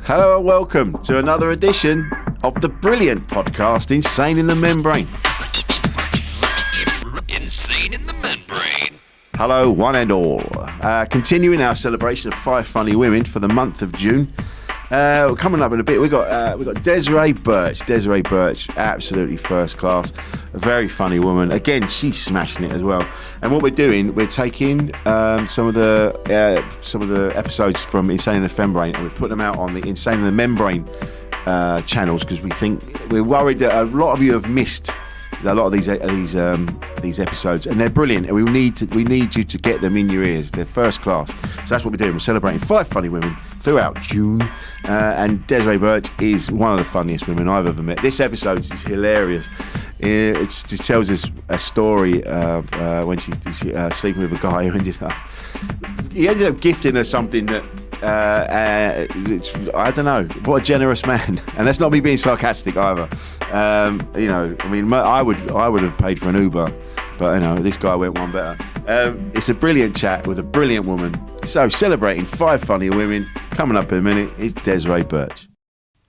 Hello and welcome to another edition of the brilliant podcast, Insane in the Membrane. Insane in the Membrane. Hello, one and all. Continuing our celebration of 5 funny women for the month of June. Coming up in a bit, we got Desiree Burch. Desiree Burch, absolutely first class, a very funny woman. Again, she's smashing it as well. And what we're doing, we're taking some of the episodes from Insane in the Membrane and we're putting them out on the Insane in the Membrane channels because we're worried that a lot of you have missed a lot of these episodes, and they're brilliant, and we need you to get them in your ears. They're first class. So that's what we're doing. We're celebrating 5 funny women throughout June, and Desiree Burch is one of the funniest women I've ever met. This episode is hilarious. It just tells us a story of when she's sleeping with a guy who ended up gifting her something that I don't know, what a generous man. And that's not me being sarcastic either. I would have paid for an Uber, but this guy went one better. It's a brilliant chat with a brilliant woman. So celebrating 5 funny women, coming up in a minute is Desiree Burch.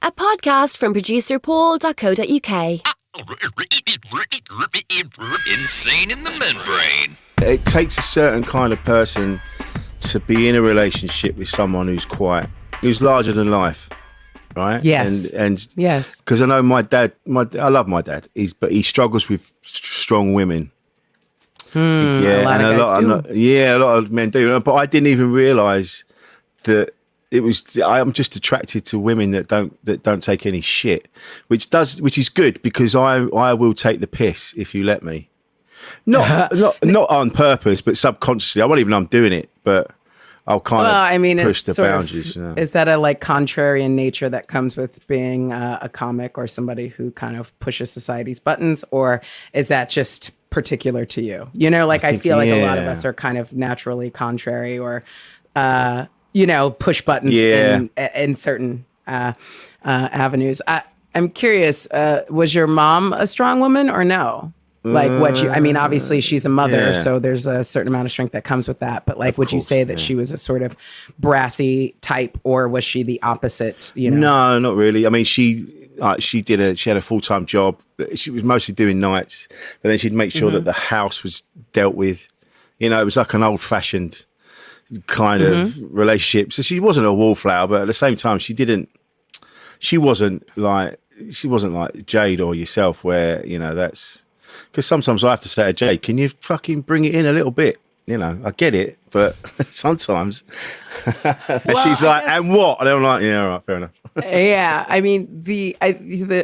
A podcast from producer Paul.co.uk. Insane in the Membrane. It takes a certain kind of person to be in a relationship with someone who's larger than life, right? Yes. And yes, because I know my dad. I love my dad. But he struggles with strong women. A lot of men do. But I didn't even realise that it was. I'm just attracted to women that don't take any shit, which is good because I will take the piss if you let me. Not on purpose, but subconsciously. I won't even know I'm doing it, but I'll push the boundaries. Is that a contrarian nature that comes with being a comic or somebody who kind of pushes society's buttons, or is that just particular to you? I feel like a lot of us are kind of naturally contrary or, push buttons in certain avenues. I'm curious, was your mom a strong woman or no? Obviously she's a mother, so there's a certain amount of strength that comes with that. But would you say that she was a sort of brassy type, or was she the opposite? No, not really. I mean, she had a full-time job. She was mostly doing nights, but then she'd make sure that the house was dealt with. It was like an old-fashioned kind of relationship. So she wasn't a wallflower, but at the same time, she wasn't like Jade or yourself, where that's. Because sometimes I have to say to Jay, can you fucking bring it in a little bit? I get it, but sometimes. And she's like, and what? And I'm like, yeah, all right, fair enough. Yeah, I mean, the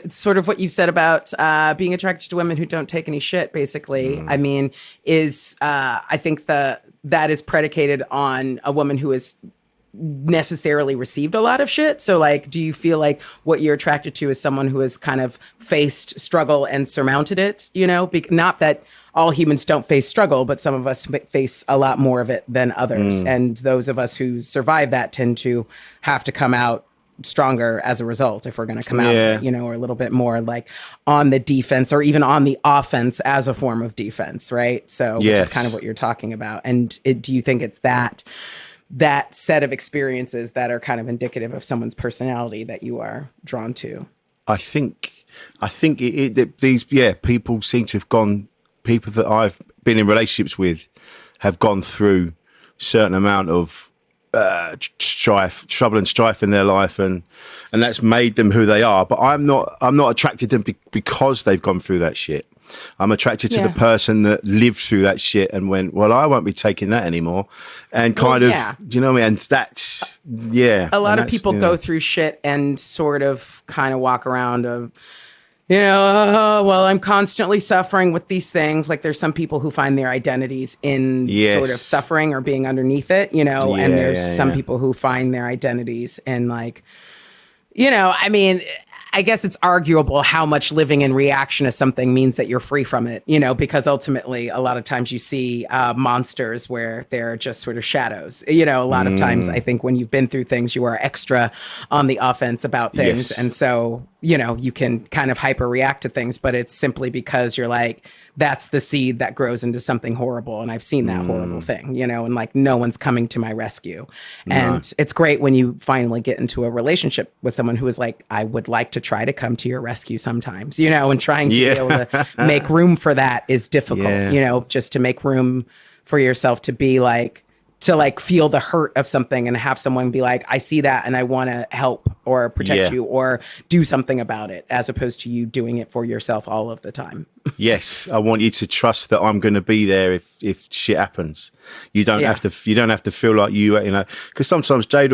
sort of what you've said about being attracted to women who don't take any shit, basically, I mean, is I think that is predicated on a woman who is necessarily received a lot of shit. So do you feel like what you're attracted to is someone who has kind of faced struggle and surmounted it, not that all humans don't face struggle, but some of us face a lot more of it than others. And those of us who survive that tend to have to come out stronger as a result if we're going to come out, or a little bit more on the defense or even on the offense as a form of defense, right? So which is kind of what you're talking about. And do you think it's that set of experiences that are kind of indicative of someone's personality that you are drawn to? I think these people seem to have gone. People that I've been in relationships with have gone through a certain amount of trouble and strife in their life, and that's made them who they are. But I'm not attracted to them because they've gone through that shit. I'm attracted to the person that lived through that shit and went, well, I won't be taking that anymore. And do you know what I mean? And that's, a lot of people go through shit and sort of kind of walk around I'm constantly suffering with these things. There's some people who find their identities in sort of suffering or being underneath it, and there's some people who find their identities in I mean, I guess it's arguable how much living in reaction to something means that you're free from it, because ultimately a lot of times you see monsters where they're just sort of shadows. A lot of times I think when you've been through things, you are extra on the offense about things. Yes. And so, you can kind of hyper react to things, but it's simply because you're like, that's the seed that grows into something horrible. And I've seen that horrible thing, and like no one's coming to my rescue. And it's great when you finally get into a relationship with someone who is like, I would like to try to come to your rescue sometimes, and trying to be able to make room for that is difficult, just to make room for yourself to be like, to like feel the hurt of something and have someone be like, I see that and I want to help or protect you or do something about it, as opposed to you doing it for yourself all of the time. Yes, I want you to trust that I'm going to be there if shit happens. You don't have to feel like because sometimes Jade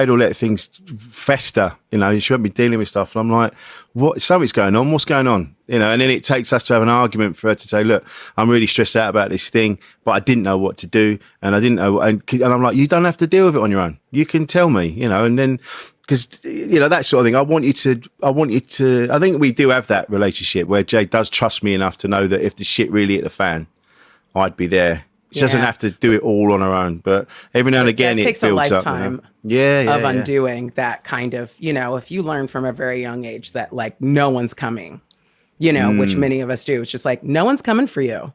will let things fester, she won't be dealing with stuff. And I'm like, what? Something's going on. What's going on? And then it takes us to have an argument for her to say, look, I'm really stressed out about this thing, but I didn't know what to do. And I didn't know. And I'm like, you don't have to deal with it on your own. You can tell me, and then, because, that sort of thing. I think we do have that relationship where Jade does trust me enough to know that if the shit really hit the fan, I'd be there. She doesn't have to do it all on her own, but every now and again, it takes builds a lifetime of undoing that kind of, if you learn from a very young age that like no one's coming, which many of us do. It's just like, no one's coming for you.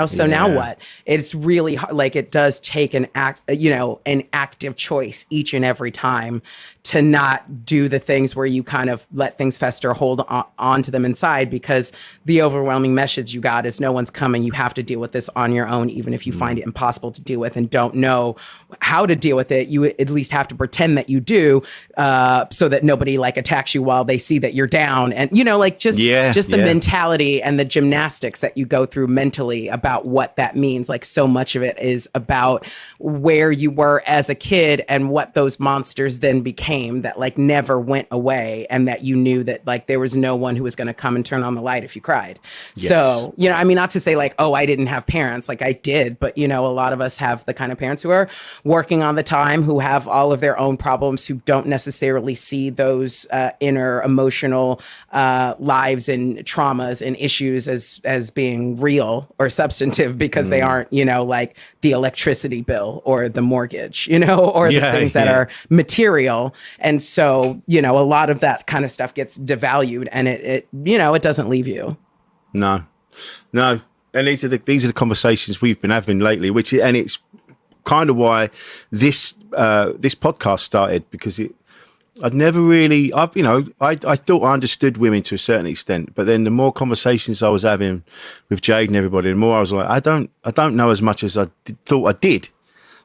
So now what? It's really hard. Like it does take an active choice each and every time to not do the things where you kind of let things fester, hold on to them inside, because the overwhelming message you got is no one's coming. You have to deal with this on your own, even if you find it impossible to deal with and don't know how to deal with it. You at least have to pretend that you do, so that nobody like attacks you while they see that you're down. And, just the mentality and the gymnastics that you go through mentally about what that means. Like so much of it is about where you were as a kid and what those monsters then became that like never went away, and that you knew that like there was no one who was going to come and turn on the light if you cried. Yes. So, not to say like, oh, I didn't have parents, like I did, but a lot of us have the kind of parents who are working on the time, who have all of their own problems, who don't necessarily see those inner emotional lives and traumas and issues as being real or substantive, because they aren't, like the electricity bill or the mortgage, or the things that are material. And so, a lot of that kind of stuff gets devalued, and it doesn't leave you. No. And these are the conversations we've been having lately, and it's kind of why this podcast started, because I thought I understood women to a certain extent, but then the more conversations I was having with Jade and everybody, the more I was like, I don't know as much as I thought I did.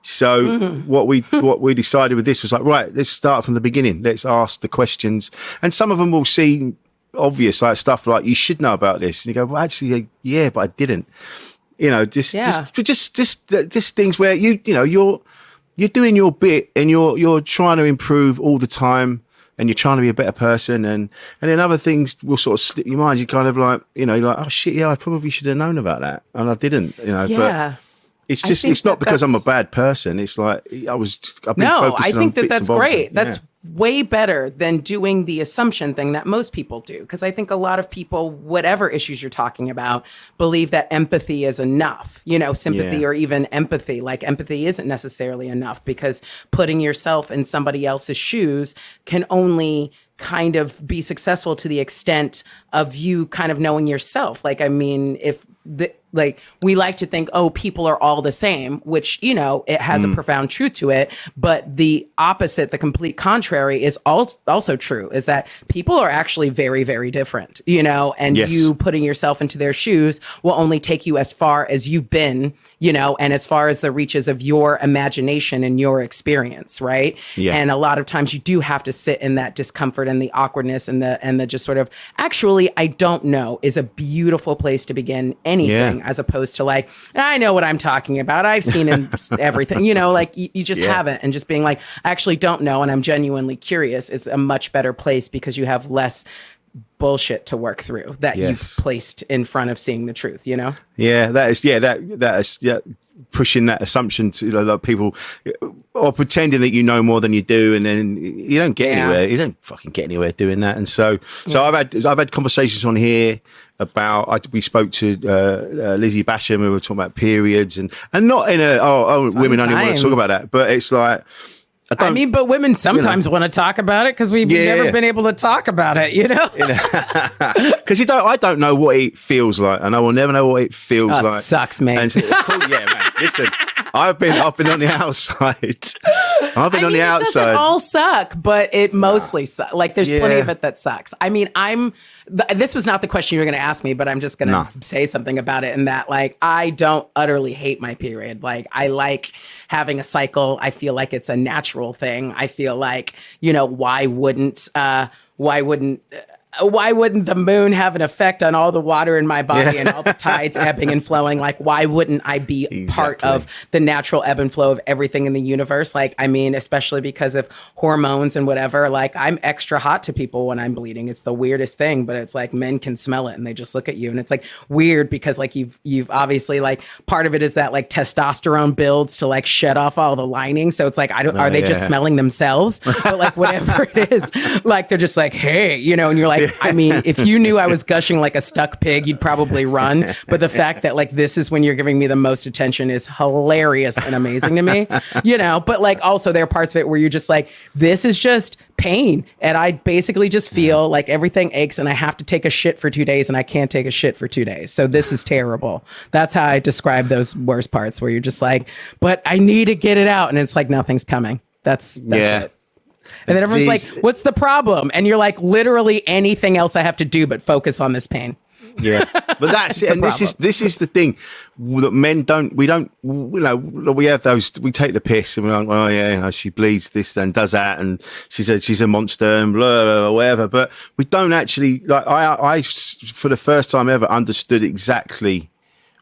So what we decided with this was like, right, let's start from the beginning. Let's ask the questions, and some of them will seem obvious, like stuff like, you should know about this, and you go, well, actually, yeah, but I didn't. Just things where you're doing your bit and you're trying to improve all the time, and you're trying to be a better person, and then other things will sort of slip your mind. You kind of like, you're like, oh shit, yeah, I probably should have known about that, and I didn't. But it's just, it's not because I'm a bad person. It's like I think that's great. That's way better than doing the assumption thing that most people do. Because I think a lot of people, whatever issues you're talking about, believe that empathy is enough, sympathy or even empathy. Like empathy isn't necessarily enough, because putting yourself in somebody else's shoes can only kind of be successful to the extent of you kind of knowing yourself. Like, I mean, we like to think, oh, people are all the same, which, it has a profound truth to it. But the opposite, the complete contrary, is also true, is that people are actually very, very different, and you putting yourself into their shoes will only take you as far as you've been, and as far as the reaches of your imagination and your experience, right? Yeah. And a lot of times you do have to sit in that discomfort and the awkwardness and the just sort of, actually, I don't know, is a beautiful place to begin anything, as opposed to like, I know what I'm talking about. I've seen everything, like you just haven't. And just being like, I actually don't know, and I'm genuinely curious, is a much better place, because you have less bullshit to work through that Yes. you've placed in front of seeing the truth, you know? Yeah, that is pushing that assumption to like people or pretending that you know more than you do, and then you don't get anywhere. You don't fucking get anywhere doing that. And so I've had conversations on here about. We spoke to Lizzie Basham, we were talking about periods and not in a women only want to talk about that, but it's like. I mean, but women sometimes want to talk about it because we've never been able to talk about it, you know? Because I don't know what it feels like, and I will never know what it feels like. It sucks, mate. And it's cool, yeah, man. Listen, I've been on the outside. On the outside. It doesn't all suck, but it mostly sucks. Like, there's plenty of it that sucks. I mean, this was not the question you were going to ask me, but I'm just going to say something about it. And that, like, I don't utterly hate my period. Like, I like having a cycle. I feel like it's a natural thing. I feel like, why wouldn't the moon have an effect on all the water in my body and all the tides ebbing and flowing? Like, why wouldn't I be part of the natural ebb and flow of everything in the universe? Like, I mean, especially because of hormones and whatever, like, I'm extra hot to people when I'm bleeding. It's the weirdest thing, but it's like men can smell it and they just look at you. And it's like weird because like you've obviously, like, part of it is that like testosterone builds to like shed off all the lining. So it's like, are they just smelling themselves? But like whatever it is, like, they're just like, hey, and you're like, I mean, if you knew I was gushing like a stuck pig, you'd probably run. But the fact that like this is when you're giving me the most attention is hilarious and amazing to me, But like also there are parts of it where you're just like, this is just pain. And I basically just feel like everything aches and I have to take a shit for 2 days and I can't take a shit for 2 days. So this is terrible. That's how I describe those worst parts where you're just like, but I need to get it out. And it's like, nothing's coming. That's it. And then everyone's like, what's the problem? And you're like, literally anything else I have to do but focus on this pain. Yeah, but that's it. And this is the thing that men don't. We have those. We take the piss and we're like, oh yeah, she bleeds this and does that, and she's a monster and blah, blah, blah, whatever. But we don't actually like. I for the first time ever understood exactly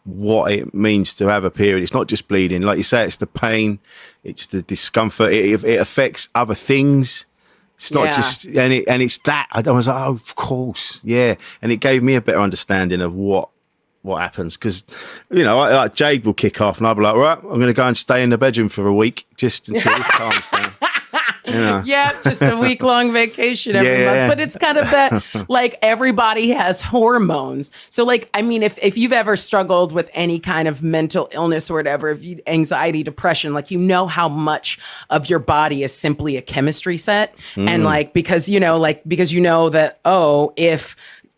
what it means to have a period. It's not just bleeding, like you say. It's the pain. It's the discomfort. It affects other things. It's not just, and it's that. I was like, oh, of course, yeah. And it gave me a better understanding of what happens, because like Jade will kick off, and I'll be like, right, I'm going to go and stay in the bedroom for a week just until this calms down. Yeah, just a week-long vacation every month. But it's kind of that, like, everybody has hormones. So, like, I mean, if you've ever struggled with any kind of mental illness or whatever, if you anxiety, depression, like, how much of your body is simply a chemistry set. And, like, because you know that,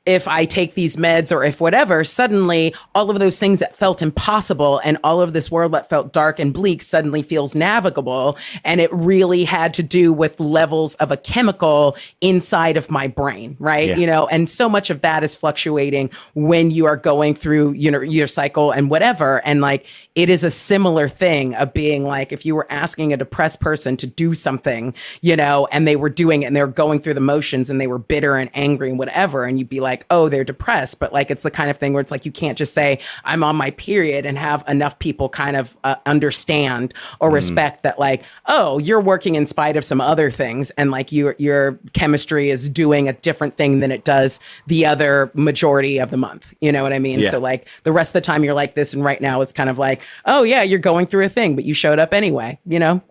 if I take these meds or if whatever, suddenly all of those things that felt impossible and all of this world that felt dark and bleak suddenly feels navigable. And it really had to do with levels of a chemical inside of my brain, right? Yeah. And so much of that is fluctuating when you are going through, your cycle and whatever. And like, it is a similar thing of being like, if you were asking a depressed person to do something, and they were doing it and they were going through the motions and they were bitter and angry and whatever, and you'd be like, oh, they're depressed. But like, it's the kind of thing where it's like, you can't just say I'm on my period and have enough people kind of understand or respect that, like, oh, you're working in spite of some other things. And like your chemistry is doing a different thing than it does the other majority of the month. You know what I mean? Yeah. So like the rest of the time you're like this. And right now it's kind of like, oh yeah, you're going through a thing, but you showed up anyway,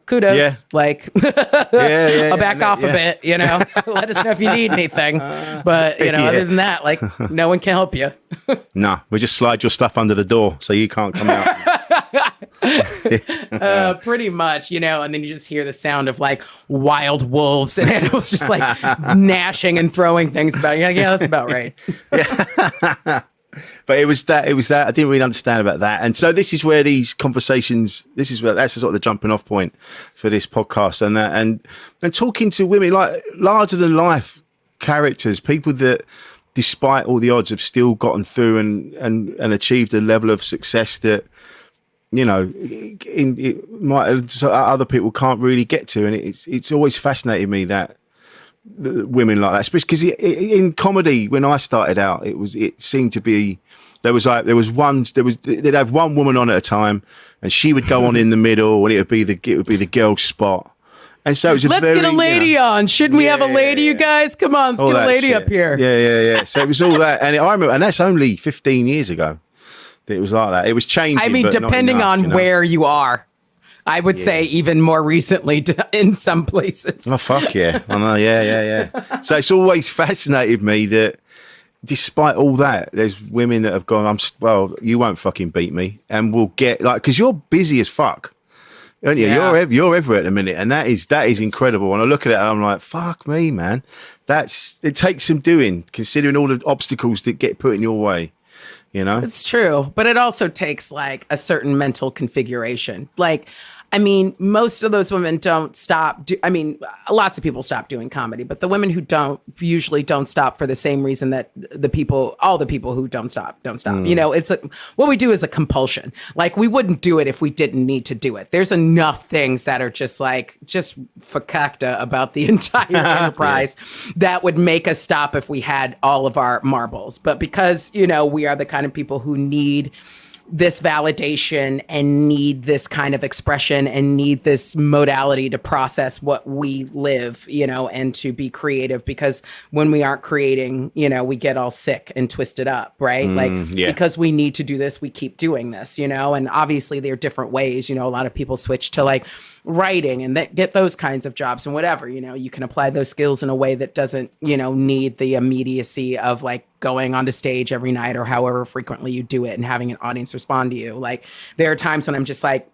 kudos. Yeah. Like, I'll back off a bit, let us know if you need anything. But, other than that, like, no one can help you. No, we just slide your stuff under the door so you can't come out. Pretty much, and then you just hear the sound of like wild wolves and animals just like gnashing and throwing things about you. Like, yeah, that's about right. But it was that I didn't really understand about that. And so this is where these conversations, that's sort of the jumping off point for this podcast, and talking to women, like larger than life characters, people that despite all the odds have still gotten through and achieved a level of success that other people can't really get to. And it's always fascinated me that women like that, especially because in comedy when I started out, it seemed to be they'd have one woman on at a time, and she would go on in the middle, and it would be the girl spot. And so it was Let's get a lady on. Shouldn't we have a lady, you guys? Come on, let's all get a that lady shit. up here. Yeah. So it was all that, and I remember, and that's only 15 years ago that it was like that. It was changing. I mean, but not depending enough, on where you are, I would say even more recently in some places. Oh fuck yeah! I know. Yeah. So it's always fascinated me that, despite all that, there's women that have gone, well, you won't fucking beat me, and we'll get because you're busy as fuck. Aren't you? Yeah. You're everywhere at the minute, and that is incredible. When I look at it, I'm like, fuck me, man. It takes some doing, considering all the obstacles that get put in your way. You know, It's true, but it also takes like a certain mental configuration. Like, I mean, most of those women don't stop. Lots of people stop doing comedy, but the women who don't usually don't stop for the same reason that all the people who don't stop. You know, it's what we do is a compulsion. Like, we wouldn't do it if we didn't need to do it. There's enough things that are just fakakta about the entire enterprise that would make us stop if we had all of our marbles. But because, you know, we are the kind of people who need this validation and need this kind of expression and need this modality to process what we live, you know, and to be creative, because when we aren't creating, you know, we get all sick and twisted up, right? Because we need to do this, we keep doing this, you know, and obviously there are different ways, you know, a lot of people switch to like writing and get those kinds of jobs and whatever, you know, you can apply those skills in a way that doesn't, you know, need the immediacy of like going onto stage every night or however frequently you do it and having an audience respond to you. Like, there are times when I'm just like,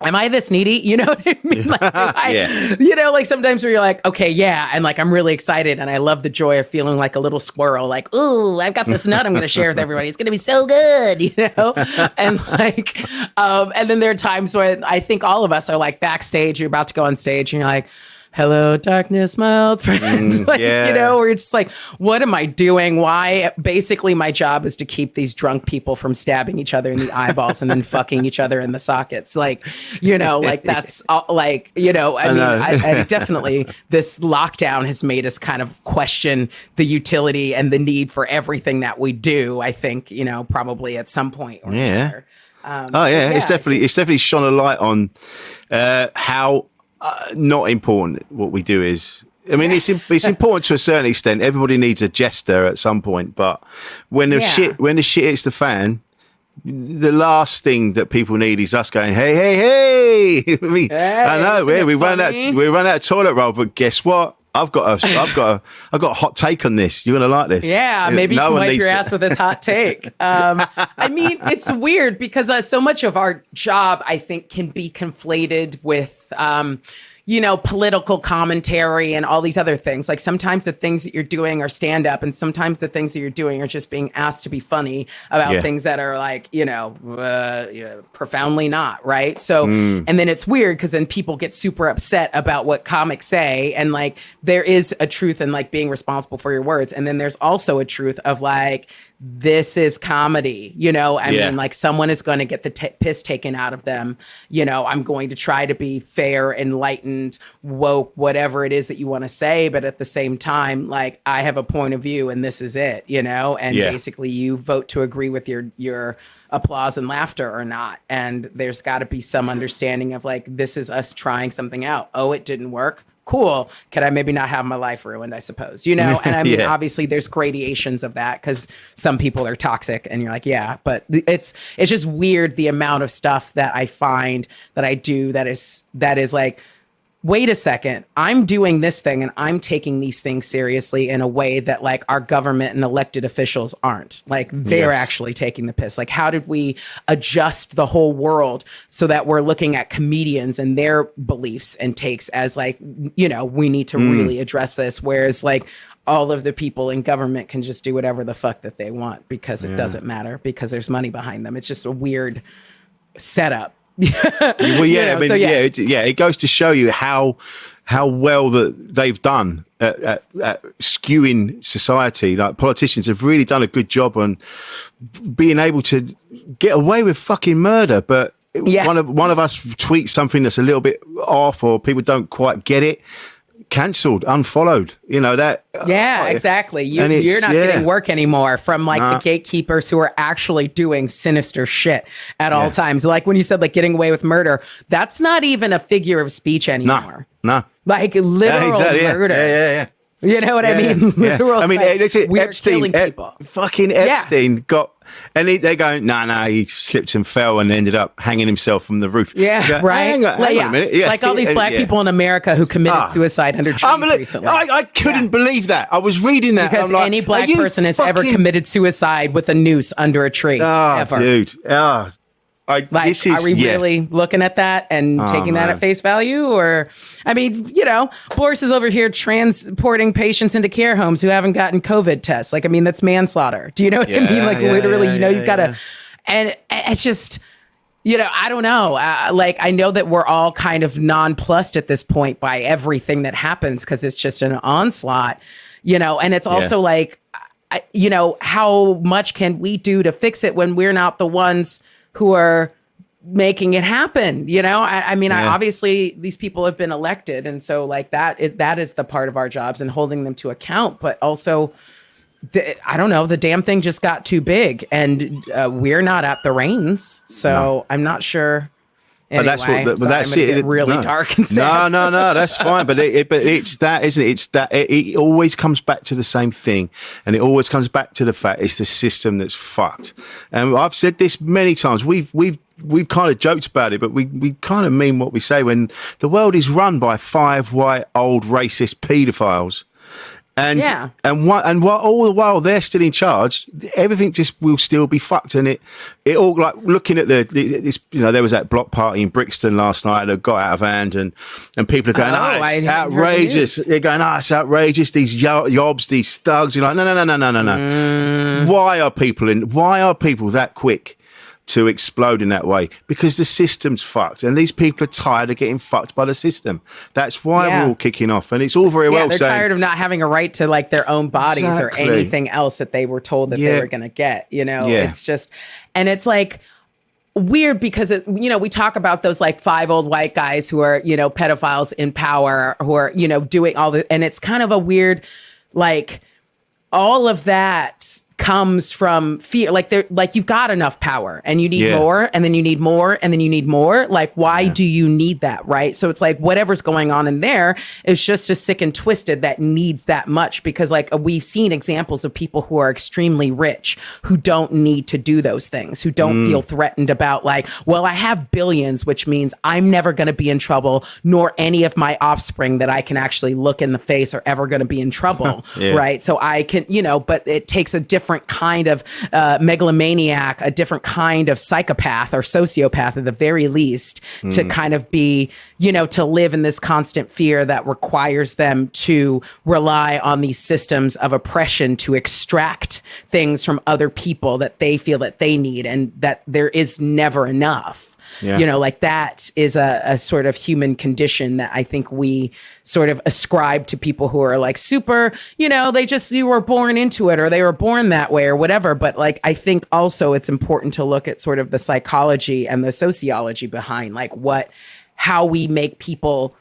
am I this needy? You know what I mean? Like, you know, like sometimes where you're like, okay, yeah. And like, I'm really excited. And I love the joy of feeling like a little squirrel, like, ooh, I've got this nut I'm going to share with everybody. It's going to be so good, you know? And like, and then there are times where I think all of us are like backstage, you're about to go on stage and you're like, hello, darkness, my old friend. You know, we're just like, what am I doing? Why? Basically, my job is to keep these drunk people from stabbing each other in the eyeballs and then fucking each other in the sockets. Like, you know, like that's like, you know, I definitely, this lockdown has made us kind of question the utility and the need for everything that we do. I think, you know, probably at some point or another. It's definitely shone a light on how not important what we do is. I mean, it's important to a certain extent. Everybody needs a jester at some point, but when the shit hits the fan, the last thing that people need is us going, hey. I know we run out of toilet roll, but guess what? I've got a hot take on this. You're gonna like this. Yeah, maybe you can wipe your ass with this hot take. I mean, it's weird because so much of our job, I think, can be conflated with you know, political commentary and all these other things. Like sometimes the things that you're doing are stand up, and sometimes the things that you're doing are just being asked to be funny about things that are like, you know, profoundly not, right? So, and then it's weird because then people get super upset about what comics say. And like, there is a truth in like being responsible for your words. And then there's also a truth of like, this is comedy, you know? I mean, like someone is going to get the piss taken out of them. You know, I'm going to try to be fair, enlightened, woke, whatever it is that you want to say. But at the same time, like I have a point of view and this is it, you know? And basically you vote to agree with your applause and laughter or not. And there's got to be some understanding of like, this is us trying something out. Oh, it didn't work. Cool. Could I maybe not have my life ruined, I suppose, you know? And I mean, obviously there's gradations of that because some people are toxic and you're like, yeah, but it's just weird. The amount of stuff that I find that I do that is like, wait a second, I'm doing this thing and I'm taking these things seriously in a way that like our government and elected officials aren't. Like they're actually taking the piss. Like how did we adjust the whole world so that we're looking at comedians and their beliefs and takes as like, you know, we need to really address this. Whereas like all of the people in government can just do whatever the fuck that they want because it doesn't matter because there's money behind them. It's just a weird setup. Well, yeah, you know, it goes to show you how well that they've done at skewing society. Like politicians have really done a good job on being able to get away with fucking murder, but one of us tweets something that's a little bit off or people don't quite get it, cancelled, unfollowed, you know that. Exactly. You're not getting work anymore from like the gatekeepers who are actually doing sinister shit at all times. Like when you said like getting away with murder, that's not even a figure of speech anymore. No. like literal murder. Yeah. You know what I mean? Literal, I mean, like, it's we're Epstein. killing people. Fucking Epstein got, and they're going, no, he slipped and fell and ended up hanging himself from the roof. Yeah, Go, right. Hang on a minute. Yeah. Like all these black people in America who committed suicide under trees recently. I couldn't believe that. I was reading that. Because like, any black person has ever committed suicide with a noose under a tree. Ever. Dude. Are we really looking at that and taking that at face value? Or, I mean, Boris is over here transporting patients into care homes who haven't gotten COVID tests. Like, I mean, that's manslaughter. Do you know what I mean? Like, literally, you've got to, and it's just, I don't know. Like, I know that we're all kind of nonplussed at this point by everything that happens because it's just an onslaught, and it's also like, how much can we do to fix it when we're not the ones who are making it happen? I mean, obviously these people have been elected. And so like that is the part of our jobs and holding them to account. But also, I don't know, the damn thing just got too big and we're not at the reins. So I'm not sure. Anyway, but that's it. Get really dark and sad. No, that's fine. But it's that, isn't it? It's that it always comes back to the same thing, and it always comes back to the fact it's the system that's fucked. And I've said this many times. We've kind of joked about it, but we kind of mean what we say. When the world is run by 5 white old racist paedophiles. And what all the while they're still in charge, everything just will still be fucked. And it all, like looking at this, there was that block party in Brixton last night that got out of hand, and people are going, it's outrageous. They're going, it's outrageous. These yobs, these thugs. You're like, no. Why are people that quick to explode in that way? Because the system's fucked, and these people are tired of getting fucked by the system. That's why we're all kicking off, and it's all very well they're saying, tired of not having a right to like their own bodies or anything else that they were told that they were going to get. It's just, and it's like weird because we talk about those like 5 old white guys who are pedophiles in power who are doing all the, and it's kind of a weird, like, all of that comes from fear. Like you've got enough power and you need more, and then you need more, and then you need more. Like, why do you need that? Right. So it's like whatever's going on in there is just as sick and twisted that needs that much, because like we've seen examples of people who are extremely rich who don't need to do those things, who don't feel threatened about like, well, I have billions, which means I'm never going to be in trouble, nor any of my offspring that I can actually look in the face are ever going to be in trouble. Right. So I can, but it takes a different kind of megalomaniac, a different kind of psychopath or sociopath at the very least to kind of be, to live in this constant fear that requires them to rely on these systems of oppression to extract things from other people that they feel that they need, and that there is never enough. Like that is a sort of human condition that I think we sort of ascribe to people who are like super, you were born into it, or they were born that way or whatever. But like, I think also it's important to look at sort of the psychology and the sociology behind like how we make people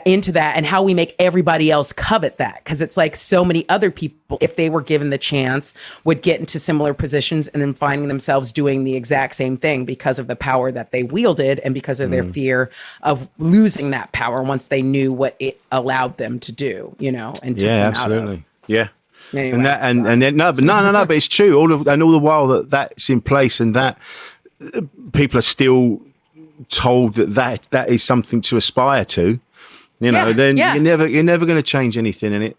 into that and how we make everybody else covet that. Because it's like so many other people, if they were given the chance, would get into similar positions and then finding themselves doing the exact same thing because of the power that they wielded and because of their fear of losing that power once they knew what it allowed them to do, and took them absolutely. out of. Yeah. Anyway, and then but it's true. All the while that's in place, and that people are still told that is something to aspire to, then you're never going to change anything. And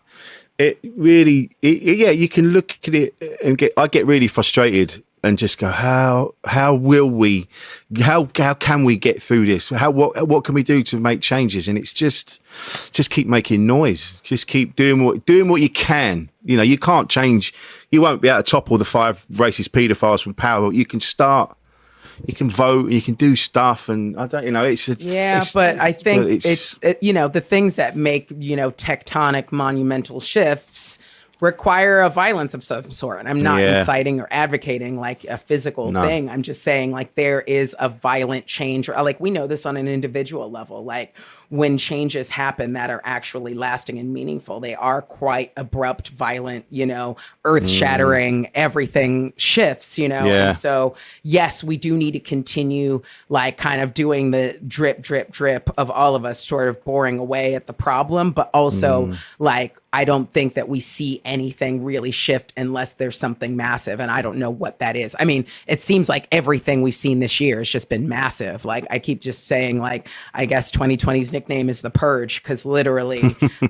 it really, you can look at it and I get really frustrated and just go, how can we get through this? What can we do to make changes? And it's just keep making noise. Just keep doing what you can. You can't change. You won't be able to topple the 5 racist paedophiles from power. But you can start. You can vote, and you can do stuff, and I don't, but I think it's the things that make tectonic monumental shifts require a violence of some sort. And I'm not inciting or advocating like a physical thing. I'm just saying like there is a violent change, or like we know this on an individual level. Like when changes happen that are actually lasting and meaningful. They are quite abrupt, violent, earth shattering, everything shifts, Yeah. And so, yes, we do need to continue like kind of doing the drip, drip, drip of all of us sort of boring away at the problem, but also like, I don't think that we see anything really shift unless there's something massive. And I don't know what that is. I mean, it seems like everything we've seen this year has just been massive. Like I keep just saying, like, I guess 2020's nickname is the Purge, because literally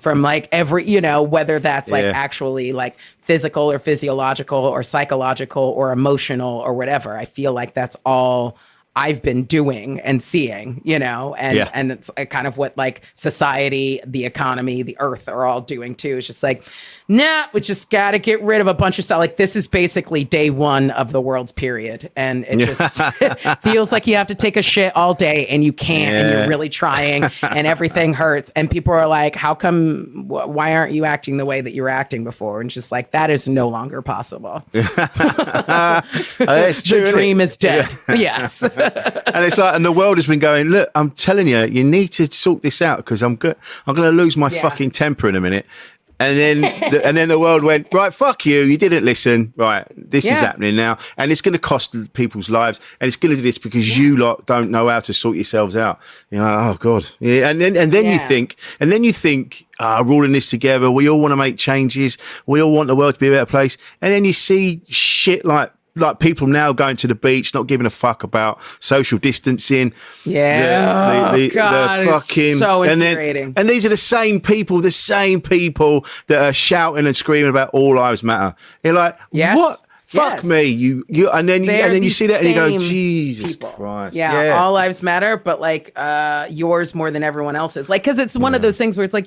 from like every, whether that's like actually like physical or physiological or psychological or emotional or whatever, I feel like that's all I've been doing and seeing, and it's kind of what like society, the economy, the earth are all doing too. It's just like, nah, we just got to get rid of a bunch of stuff. Like this is basically day one of the world's period. And it just it feels like you have to take a shit all day and you can't, and you're really trying and everything hurts. And people are like, how come, why aren't you acting the way that you were acting before? And it's just like, that is no longer possible. It's true, the dream is dead. Yes. And it's like, and the world has been going, look, I'm telling you, you need to sort this out because I'm going to lose my fucking temper in a minute. And then the world went, right, fuck you. You didn't listen. Right. This is happening now. And it's going to cost people's lives. And it's going to do this because you lot don't know how to sort yourselves out. Oh God. Yeah. And then you think, we're all in this together. We all want to make changes. We all want the world to be a better place. And then you see shit like people now going to the beach, not giving a fuck about social distancing. Yeah. God, the fucking, it's so infuriating. And these are the same people that are shouting and screaming about all lives matter. You're like, what? Fuck me, you, and then you see that and you go, Jesus Christ. Yeah, all lives matter, but like yours more than everyone else's. Like, because it's one of those things where it's like,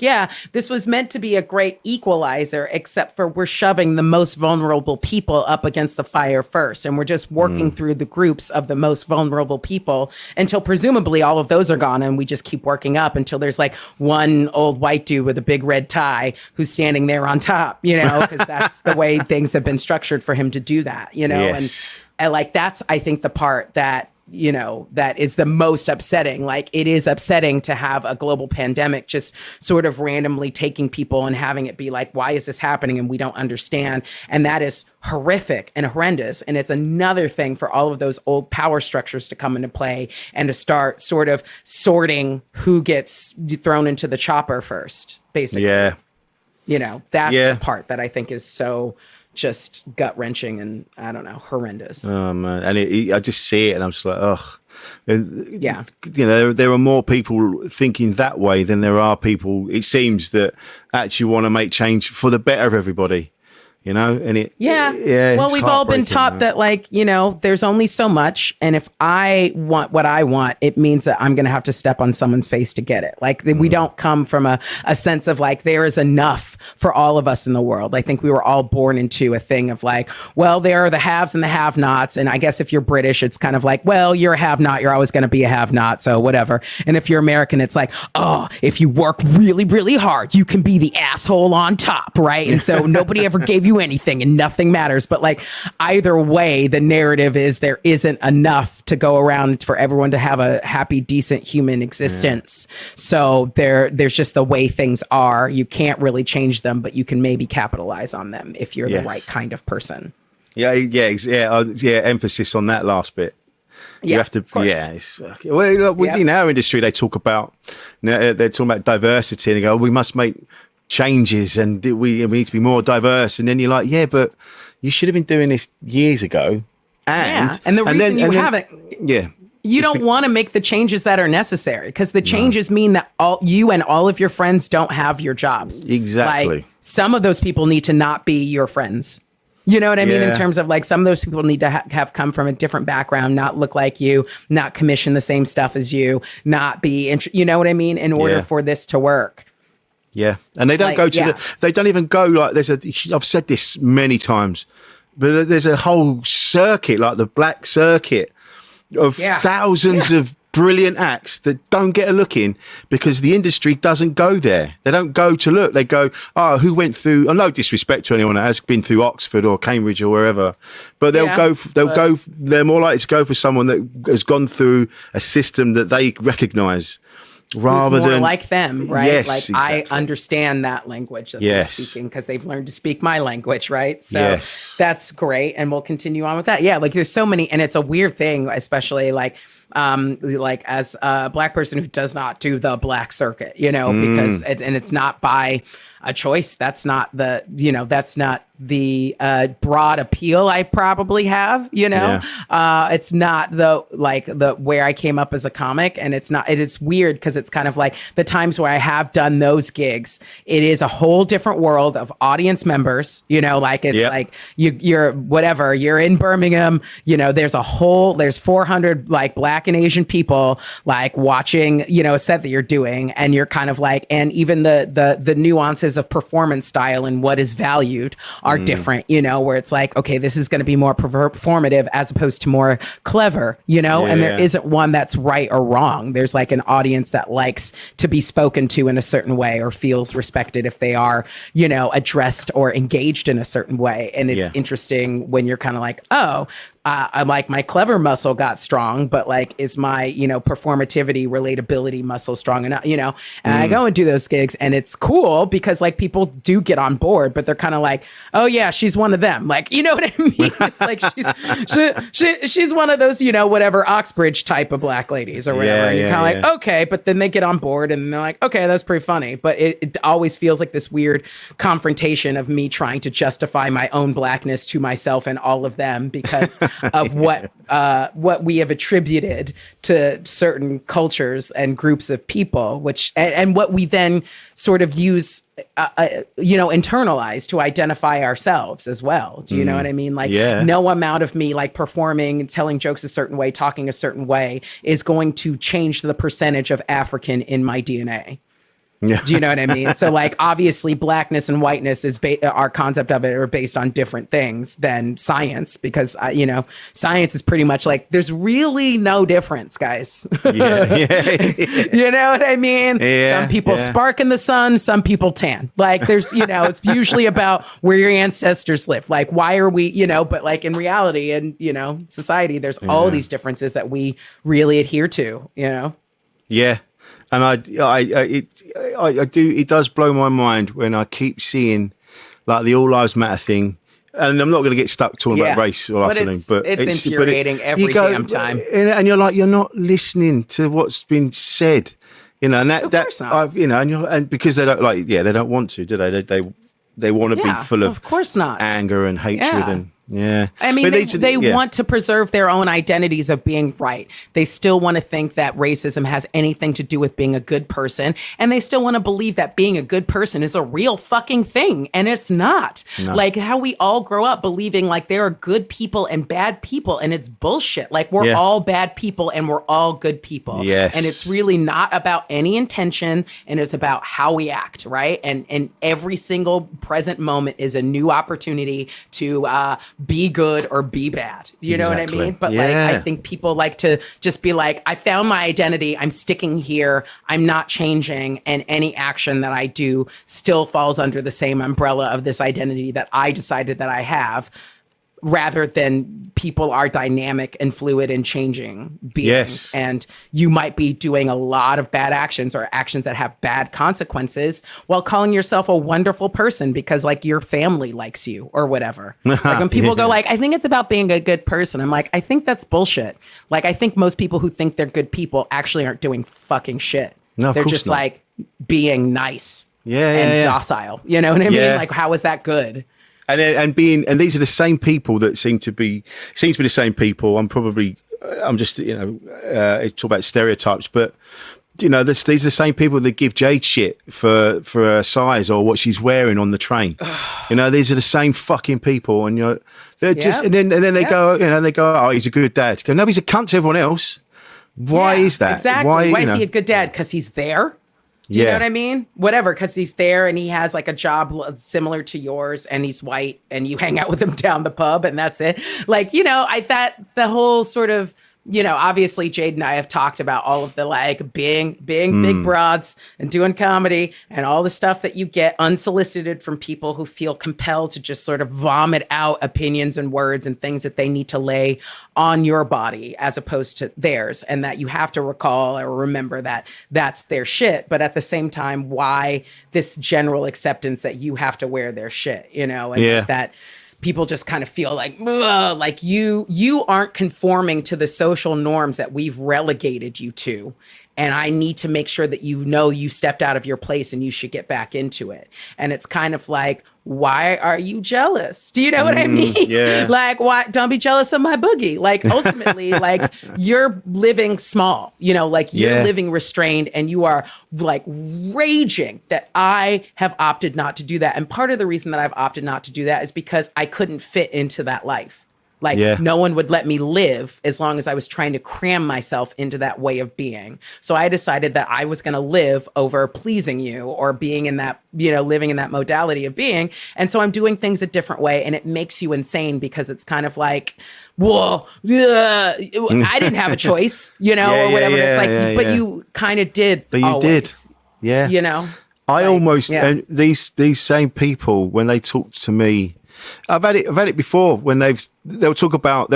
this was meant to be a great equalizer, except for we're shoving the most vulnerable people up against the fire first, and we're just working through the groups of the most vulnerable people until presumably all of those are gone, and we just keep working up until there's like one old white dude with a big red tie who's standing there on top, because that's the way things have been structured for him to do that, and like that's I think the part that that is the most upsetting. Like it is upsetting to have a global pandemic just sort of randomly taking people and having it be like, why is this happening? And we don't understand. And that is horrific and horrendous. And it's another thing for all of those old power structures to come into play and to start sort of sorting who gets thrown into the chopper first, basically. Yeah. That's the part that I think is so just gut wrenching and I don't know, horrendous. Oh man, and I just see it and I'm just like, ugh. Yeah, there are more people thinking that way than there are people. It seems that actually want to make change for the better of everybody. And it. Well, we've all been taught that, like, there's only so much. And if I want what I want, it means that I'm going to have to step on someone's face to get it. Like, we don't come from a sense of like, there is enough for all of us in the world. I think we were all born into a thing of like, well, there are the haves and the have nots. And I guess if you're British, it's kind of like, well, you're a have not. You're always going to be a have not. So whatever. And if you're American, it's like, oh, if you work really, really hard, you can be the asshole on top. Right. And so nobody ever gave you anything and nothing matters. But like either way, the narrative is there isn't enough to go around for everyone to have a happy, decent human existence. So there's just the way things are. You can't really change them, but you can maybe capitalize on them if you're the right kind of person. Emphasis on that last bit. You have to, in our industry, they talk about, they're talking about diversity and they go, we must make changes and we need to be more diverse. And then you're like, but you should have been doing this years ago. And the reason you haven't. Yeah. You don't want to make the changes that are necessary because the changes mean that you and all of your friends don't have your jobs. Exactly. Like, some of those people need to not be your friends. You know what I mean? In terms of like some of those people need to have come from a different background, not look like you, not commission the same stuff as you, not be, you know what I mean? In order for this to work. Yeah. And they don't go to they don't even go like I've said this many times, but there's a whole circuit, like the black circuit of thousands of brilliant acts that don't get a look in because the industry doesn't go there. They don't go to look. They go, who went through, no disrespect to anyone that has been through Oxford or Cambridge or wherever, but they're more likely to go for someone that has gone through a system that they recognise. rather who's more than like them, right? Yes, like exactly. I understand that language that Yes. they're speaking because they've learned to speak my language, right? So Yes. that's great, and we'll continue on with that. Yeah, like there's so many, and it's a weird thing, especially like as a Black person who does not do the Black circuit, because it's not by a choice. That's not the broad appeal I probably have, it's not the where I came up as a comic, and it's weird because it's kind of like the times where I have done those gigs, it is a whole different world of audience members, like it's like you're whatever, you're in Birmingham, there's 400 like Black and Asian people like watching, a set that you're doing, and you're kind of like, and even the nuances of performance style and what is valued are different, where it's like, okay, this is going to be more performative as opposed to more clever, and there isn't one that's right or wrong. There's like an audience that likes to be spoken to in a certain way or feels respected if they are, addressed or engaged in a certain way. And it's interesting when you're kind of like, oh, I'm like, my clever muscle got strong, but like, is my, performativity, relatability muscle strong enough, and I go and do those gigs, and it's cool because like people do get on board, but they're kind of like, oh yeah, she's one of them. Like, you know what I mean? It's like, she's one of those, whatever Oxbridge type of Black ladies or whatever. And you're kind of like, okay, but then they get on board and they're like, okay, that's pretty funny. But it always feels like this weird confrontation of me trying to justify my own Blackness to myself and all of them because of what we have attributed to certain cultures and groups of people, which and what we then sort of use, internalize to identify ourselves as well. Do you know what I mean? Like, no amount of me like performing, telling jokes a certain way, talking a certain way is going to change the percentage of African in my DNA. Yeah. Do you know what I mean? So like, obviously Blackness and whiteness is our concept of it are based on different things than science, because science is pretty much like, there's really no difference, guys. Yeah. You know what I mean? Yeah, some people spark in the sun, some people tan. Like there's, it's usually about where your ancestors live. Like, why are we, but like in reality and, society, there's all these differences that we really adhere to, Yeah. And I do. It does blow my mind when I keep seeing like the All Lives Matter thing, and I'm not going to get stuck talking about race all afternoon, but it's infuriating every damn time. And you're like, you're not listening to what's been said, and of course not. and because they don't they don't want to, do they? They want to be full of course not, anger and hatred and. Yeah. I mean, they want to preserve their own identities of being right. They still want to think that racism has anything to do with being a good person. And they still want to believe that being a good person is a real fucking thing. And it's not. No. Like how we all grow up believing like there are good people and bad people. And it's bullshit. Like we're all bad people and we're all good people. Yes. And it's really not about any intention. And it's about how we act, right? And every single present moment is a new opportunity to be good or be bad. You know what I mean? But like, I think people like to just be like, I found my identity. I'm sticking here. I'm not changing. And any action that I do still falls under the same umbrella of this identity that I decided that I have, rather than people are dynamic and fluid and changing beings. Yes. And you might be doing a lot of bad actions or actions that have bad consequences while calling yourself a wonderful person because like your family likes you or whatever. Like when people go like, I think it's about being a good person. I'm like, I think that's bullshit. Like, I think most people who think they're good people actually aren't doing fucking shit. No, they're just not. like being nice and docile. You know what I mean? Like, how is that good? And these are the same people that seem to be the same people. I'm just talk about stereotypes, but these are the same people that give Jade shit for her size or what she's wearing on the train. These are the same fucking people, and they're just and then they go, oh, he's a good dad. Go, no, he's a cunt to everyone else. Why is that? Exactly. Why is he a good dad? Because he's there. Do you know what I mean? Whatever, because he's there and he has like a job similar to yours and he's white and you hang out with him down the pub and that's it. Like, I thought the whole sort of obviously Jade and I have talked about all of the like being big broads and doing comedy and all the stuff that you get unsolicited from people who feel compelled to just sort of vomit out opinions and words and things that they need to lay on your body as opposed to theirs, and that you have to recall or remember that that's their shit. But at the same time, why this general acceptance that you have to wear their shit, and that people just kind of feel like you aren't conforming to the social norms that we've relegated you to. And I need to make sure that you stepped out of your place and you should get back into it. And it's kind of like, why are you jealous? Do you know what I mean? Yeah. Like, why? Don't be jealous of my boogie. Like, ultimately, like, you're living small, like you're living restrained, and you are like raging that I have opted not to do that. And part of the reason that I've opted not to do that is because I couldn't fit into that life. Like, no one would let me live as long as I was trying to cram myself into that way of being. So I decided that I was going to live over pleasing you or being in that, living in that modality of being. And so I'm doing things a different way, and it makes you insane because it's kind of like, well, I didn't have a choice, or whatever. It's like, but you kind of did. But you did. Yeah. I almost, and these same people, when they talk to me, I've had it before when they'll talk about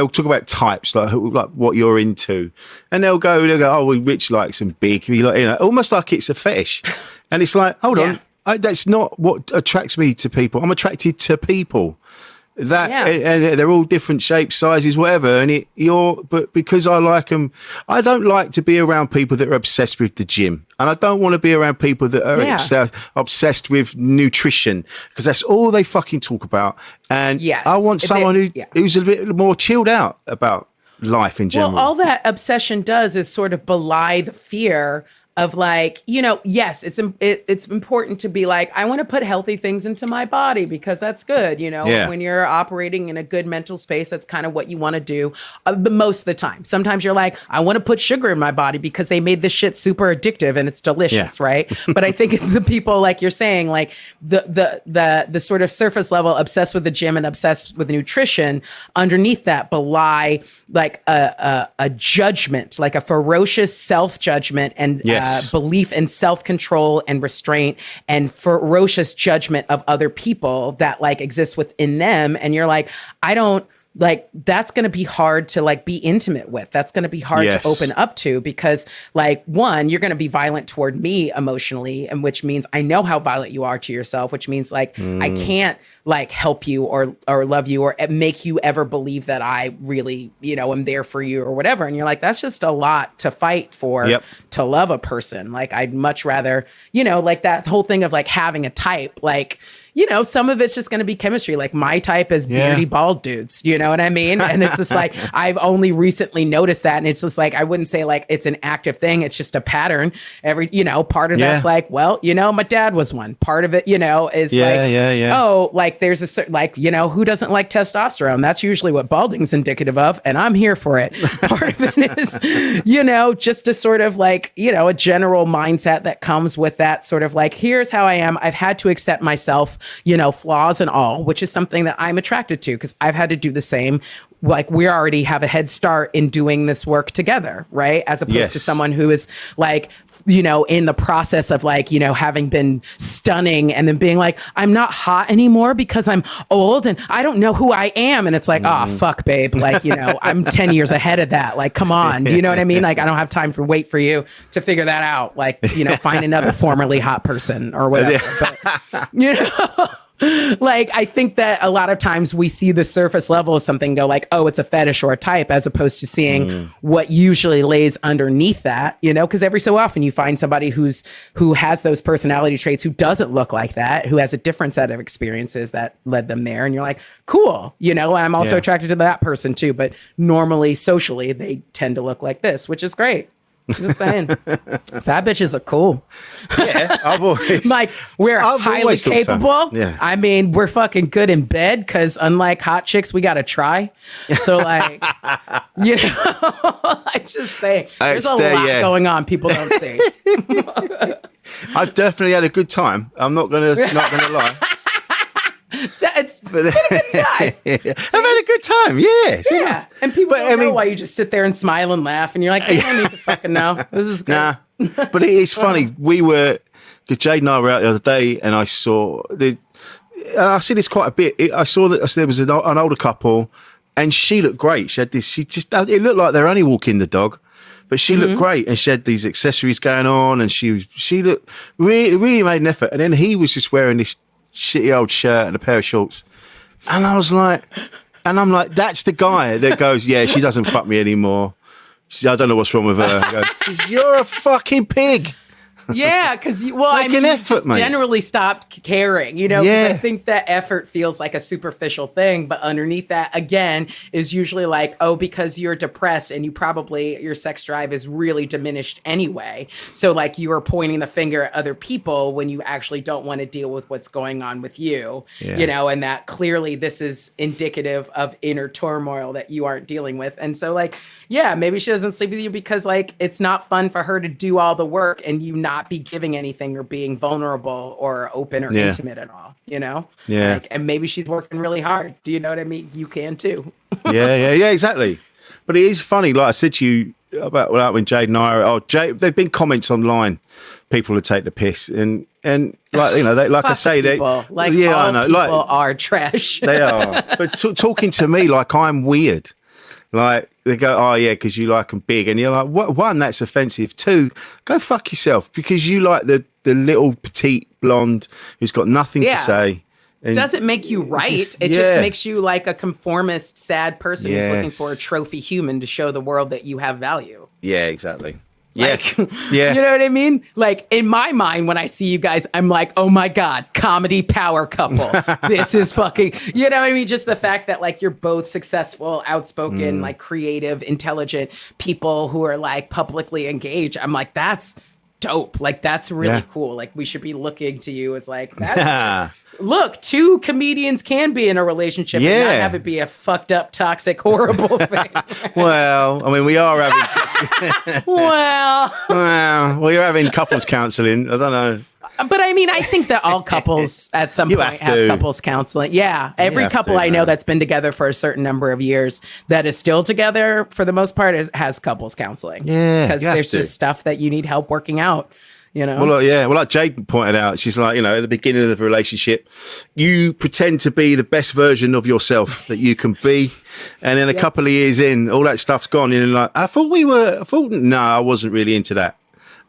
types like what you're into, and they'll go, oh, well, Rich likes them big, almost like it's a fetish, and it's like, hold on, that's not what attracts me to people. I'm attracted to people that and they're all different shapes, sizes, whatever, and but because I like them, I don't like to be around people that are obsessed with the gym, and I don't want to be around people that are obsessed with nutrition, because that's all they fucking talk about. And I want someone who's a bit more chilled out about life in general. Well, all that obsession does is sort of belie the fear of like, yes, it's important to be like, I want to put healthy things into my body because that's good. When you're operating in a good mental space, that's kind of what you want to do the most of the time. Sometimes you're like, I want to put sugar in my body because they made this shit super addictive and it's delicious, right? But I think it's the people, like you're saying, like the sort of surface level obsessed with the gym and obsessed with nutrition, underneath that belie like a judgment, like a ferocious self-judgment and belief in self-control and restraint and ferocious judgment of other people that like exists within them. And you're like, I don't, like, that's going to be hard to like be intimate with. That's going to be hard to open up to because like, one, you're going to be violent toward me emotionally, and which means I know how violent you are to yourself, which means like, I can't like help you or love you or make you ever believe that I really, am there for you or whatever. And you're like, that's just a lot to fight for, to love a person. Like, I'd much rather, like that whole thing of like having a type, like, some of it's just going to be chemistry. Like my type is beardy bald dudes. You know what I mean? And it's just like, I've only recently noticed that. And it's just like, I wouldn't say like it's an active thing. It's just a pattern. Part of that's like, well, my dad was one. Part of it, is oh, like there's a certain, like, who doesn't like testosterone? That's usually what balding's indicative of. And I'm here for it. Part of it is, just a sort of like, a general mindset that comes with that sort of like, here's how I am. I've had to accept myself, flaws and all, which is something that I'm attracted to because I've had to do the same. Like we already have a head start in doing this work together, right? As opposed to someone who is like, in the process of like, having been stunning and then being like, I'm not hot anymore because I'm old and I don't know who I am. And it's like, oh, fuck, babe. Like, I'm 10 years ahead of that. Like, come on. Do you know what I mean? Like, I don't have time to wait for you to figure that out. Like, find another formerly hot person or whatever. But, like, I think that a lot of times we see the surface level of something, go like, oh, it's a fetish or a type, as opposed to seeing what usually lays underneath that, because every so often you find somebody who has those personality traits, who doesn't look like that, who has a different set of experiences that led them there. And you're like, cool, and I'm also attracted to that person too. But normally, socially, they tend to look like this, which is great. Just saying, fat bitches are cool. Yeah, I've always like we're highly capable. So. Yeah, I mean, we're fucking good in bed because unlike hot chicks, we got to try. So like, I just say there's a lot going on people don't see. I've definitely had a good time. I'm not gonna lie. It's been a good time. I've had a good time. Yeah. It's really Yeah. nice. And people But, don't know why you just sit there and smile and laugh. And you're like, I don't need to fucking know. This is good. Nah. But it is funny. Because Jade and I were out the other day and I saw I see this quite a bit. I saw that there was an older couple and she looked great. It looked like they're only walking the dog. But she looked great, and she had these accessories going on, and she looked really made an effort. And then he was just wearing this shitty old shirt and a pair of shorts, and I'm like, that's the guy that goes, yeah, she doesn't fuck me anymore. I don't know what's wrong with her. I go, 'cause you're a fucking pig. Yeah, because you effort, mate. generally stopped caring, 'cause I think that effort feels like a superficial thing, but underneath that, again, is usually like, oh, because you're depressed and your sex drive is really diminished anyway. So like you are pointing the finger at other people when you actually don't want to deal with what's going on with you, and that clearly this is indicative of inner turmoil that you aren't dealing with. And so like, yeah, maybe she doesn't sleep with you because like it's not fun for her to do all the work and you not be giving anything or being vulnerable or open or intimate at all, Yeah. Like, and maybe she's working really hard. Do you know what I mean? You can too. Yeah, exactly. But it is funny, like I said to you about when Jade and I there've been comments online, people who take the piss and like, like I say, people. they, like, yeah, all I know, people like, are trash. They are. But talking to me like I'm weird. Like, they go, oh, yeah, because you like them big. And you're like, what? One, that's offensive. Two, go fuck yourself because you like the little petite blonde who's got nothing to say. It doesn't make you right. It just makes you like a conformist, sad person who's looking for a trophy human to show the world that you have value. Yeah, exactly. Like, you know what I mean? Like in my mind, when I see you guys, I'm like, oh my God, comedy power couple. This is fucking, you know what I mean? Just the fact that like you're both successful, outspoken, like creative, intelligent people who are like publicly engaged. I'm like, that's dope. Like that's really cool. Like we should be looking to you as like, that's look, two comedians can be in a relationship and not have it be a fucked up, toxic, horrible thing. Well, I mean, we are having... well, you're having couples counselling. I don't know. But I mean, I think that all couples at some point have couples counseling. Yeah. Every couple I know that's been together for a certain number of years that is still together for the most part has couples counseling. Yeah. Because there's just stuff that you need help working out. Well, like Jade pointed out, she's like, at the beginning of the relationship, you pretend to be the best version of yourself that you can be. And then a couple of years in, all that stuff's gone. And you're like, no, I wasn't really into that.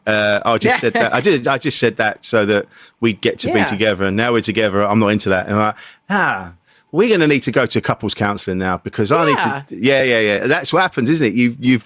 I just said that. I just said that so that we'd get to be together. And now we're together. I'm not into that. And I'm like, we're going to need to go to couples counselling now because I need to. Yeah. That's what happens, isn't it?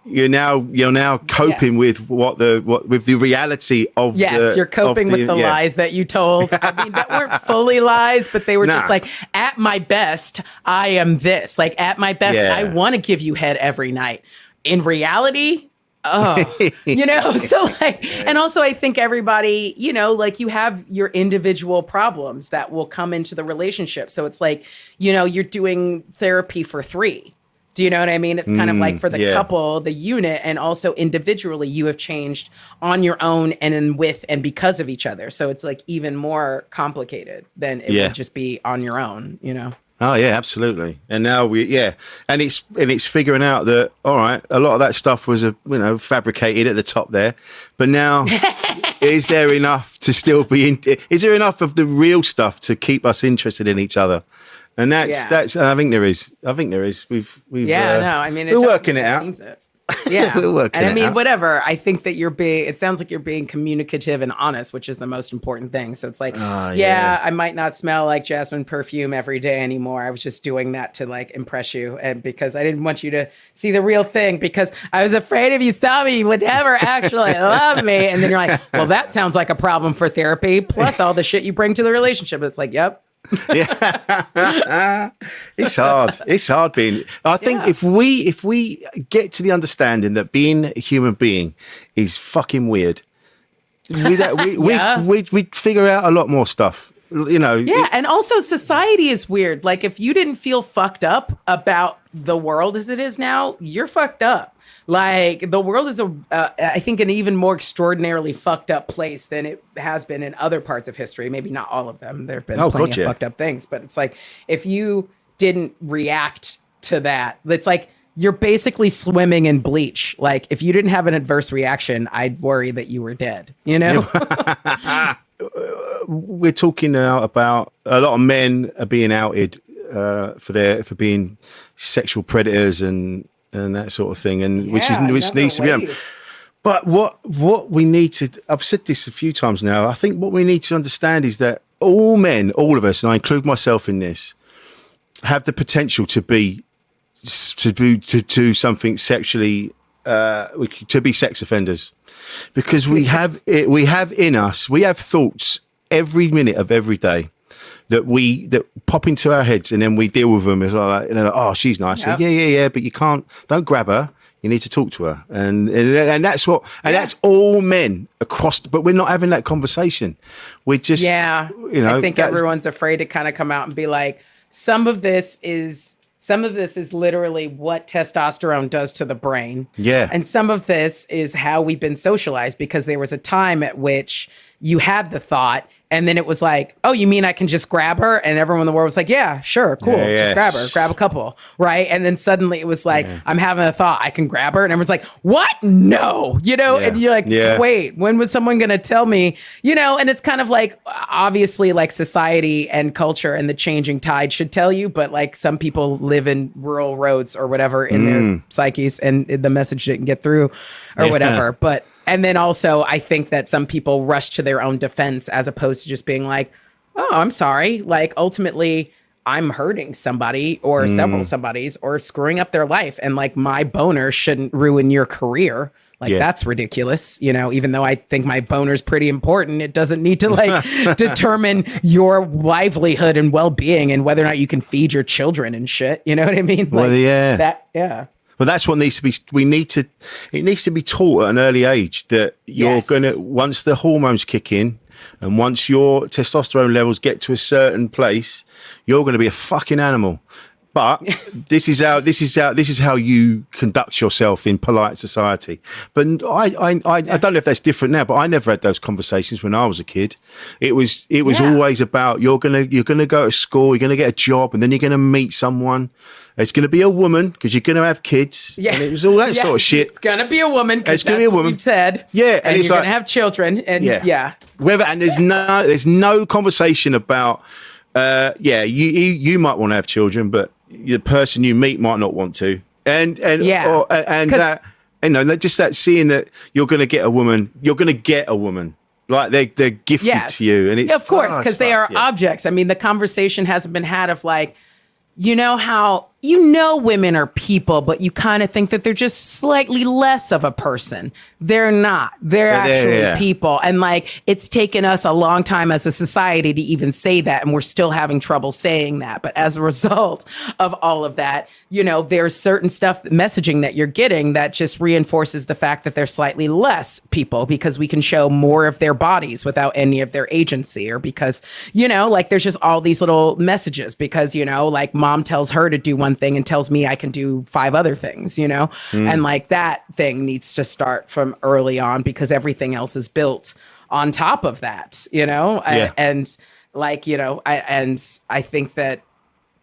You're now coping with with the reality of you're coping with the lies that you told. I mean, that weren't fully lies, but they were just like, at my best, I am this. Like at my best, I want to give you head every night. In reality, so like, and also I think everybody, like you have your individual problems that will come into the relationship. So it's like, you're doing therapy for 3. Do you know what I mean? It's kind of like for the couple, the unit, and also individually, you have changed on your own and in with and because of each other. So it's like even more complicated than it would just be on your own, Oh yeah, absolutely. And now and it's figuring out that all right, a lot of that stuff was fabricated at the top there, but now is there enough to still be is there enough of the real stuff to keep us interested in each other? And that's I think there is. We've I mean, we're working it out. Yeah. We're working and I mean, out. whatever. I think that it sounds like you're being communicative and honest, which is the most important thing. So it's like, I might not smell like jasmine perfume every day anymore. I was just doing that to like impress you. And because I didn't want you to see the real thing, because I was afraid if you saw me, you would never actually love me. And then you're like, well, that sounds like a problem for therapy. Plus all the shit you bring to the relationship. It's like, yep. It's hard being. I think if we get to the understanding that being a human being is fucking weird, we'd figure out a lot more stuff. You know. Yeah, and also society is weird. Like, if you didn't feel fucked up about the world as it is now, you're fucked up. Like, the world is I think, an even more extraordinarily fucked up place than it has been in other parts of history. Maybe not all of them. There have been plenty of fucked up things, but it's like, if you didn't react to that, it's like you're basically swimming in bleach. Like, if you didn't have an adverse reaction, I'd worry that you were dead, you know? We're talking now about a lot of men are being outed for being sexual predators and that sort of thing, and which needs to be done. But what we need to, I've said this a few times now, I think what we need to understand is that all men, all of us, and I include myself in this, have the potential to be something sexually, to be sex offenders, because we have in us, we have thoughts every minute of every day that pop into our heads, and then we deal with them as like, oh, she's nice. Yep. Yeah, but you don't grab her. You need to talk to her, and that's what, and that's all men across. But we're not having that conversation. We're just, I think everyone's afraid to kind of come out and be like, some of this is literally what testosterone does to the brain. Yeah, and some of this is how we've been socialized, because there was a time at which you had the thought, and then it was like, oh, you mean I can just grab her? And everyone in the world was like, yeah, sure, cool. Just grab her, grab a couple, right? And then suddenly it was like, I'm having a thought, I can grab her. And everyone's like, what? No, and you're like, wait, when was someone going to tell me, and it's kind of like, obviously, like, society and culture and the changing tide should tell you, but like, some people live in rural roads or whatever in their psyches, and the message didn't get through or whatever. But and then also, I think that some people rush to their own defense as opposed to just being like, oh, I'm sorry. Like, ultimately, I'm hurting somebody or several somebodies or screwing up their life. And like, my boner shouldn't ruin your career. Like, that's ridiculous. Even though I think my boner's pretty important, it doesn't need to like determine your livelihood and well-being and whether or not you can feed your children and shit. You know what I mean? Like, Well, that's what needs to be. It needs to be taught at an early age that you're once the hormones kick in, and once your testosterone levels get to a certain place, you're going to be a fucking animal. But this is how you conduct yourself in polite society. But I don't know if that's different now, but I never had those conversations when I was a kid. It was always about you're gonna go to school, you're gonna get a job, and then you're gonna meet someone. It's going to be a woman because you're going to have kids. Yeah. And it was all that sort of shit. It's going to be a woman because that's what we've said. Yeah. And you're going to have children. And and there's no conversation about, you might want to have children, but the person you meet might not want to. Just that seeing that you're going to get a woman. Like they're gifted to you. And it's, of course, because they are objects. I mean, the conversation hasn't been had of like, how women are people, but you kind of think that they're just slightly less of a person. They're not. They're actually people. And like, it's taken us a long time as a society to even say that. And we're still having trouble saying that. But as a result of all of that, there's certain messaging that you're getting that just reinforces the fact that they're slightly less people, because we can show more of their bodies without any of their agency, or because, like, there's just all these little messages because, like, mom tells her to do one thing and tells me I can do 5 other things, and like, that thing needs to start from early on, because everything else is built on top of that, and like, I think that,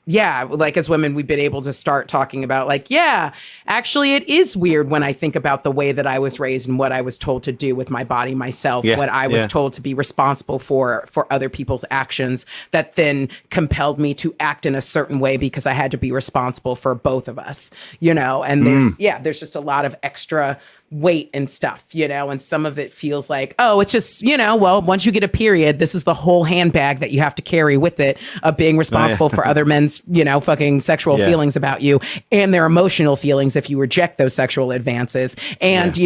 like, as women, we've been able to start talking about like, actually, it is weird when I think about the way that I was raised and what I was told to do with my body myself, what I was told to be responsible for other people's actions that then compelled me to act in a certain way because I had to be responsible for both of us, and there's just a lot of extra weight and stuff, and some of it feels like, oh, it's just, well, once you get a period, this is the whole handbag that you have to carry with it of being responsible for other men's, fucking sexual feelings about you and their emotional feelings if you reject those sexual advances and,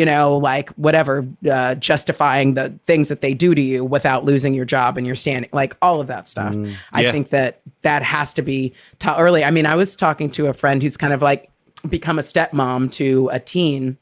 like whatever, justifying the things that they do to you without losing your job and your standing, like all of that stuff. I think that has to be taught early. I mean, I was talking to a friend who's kind of like become a stepmom to a teen.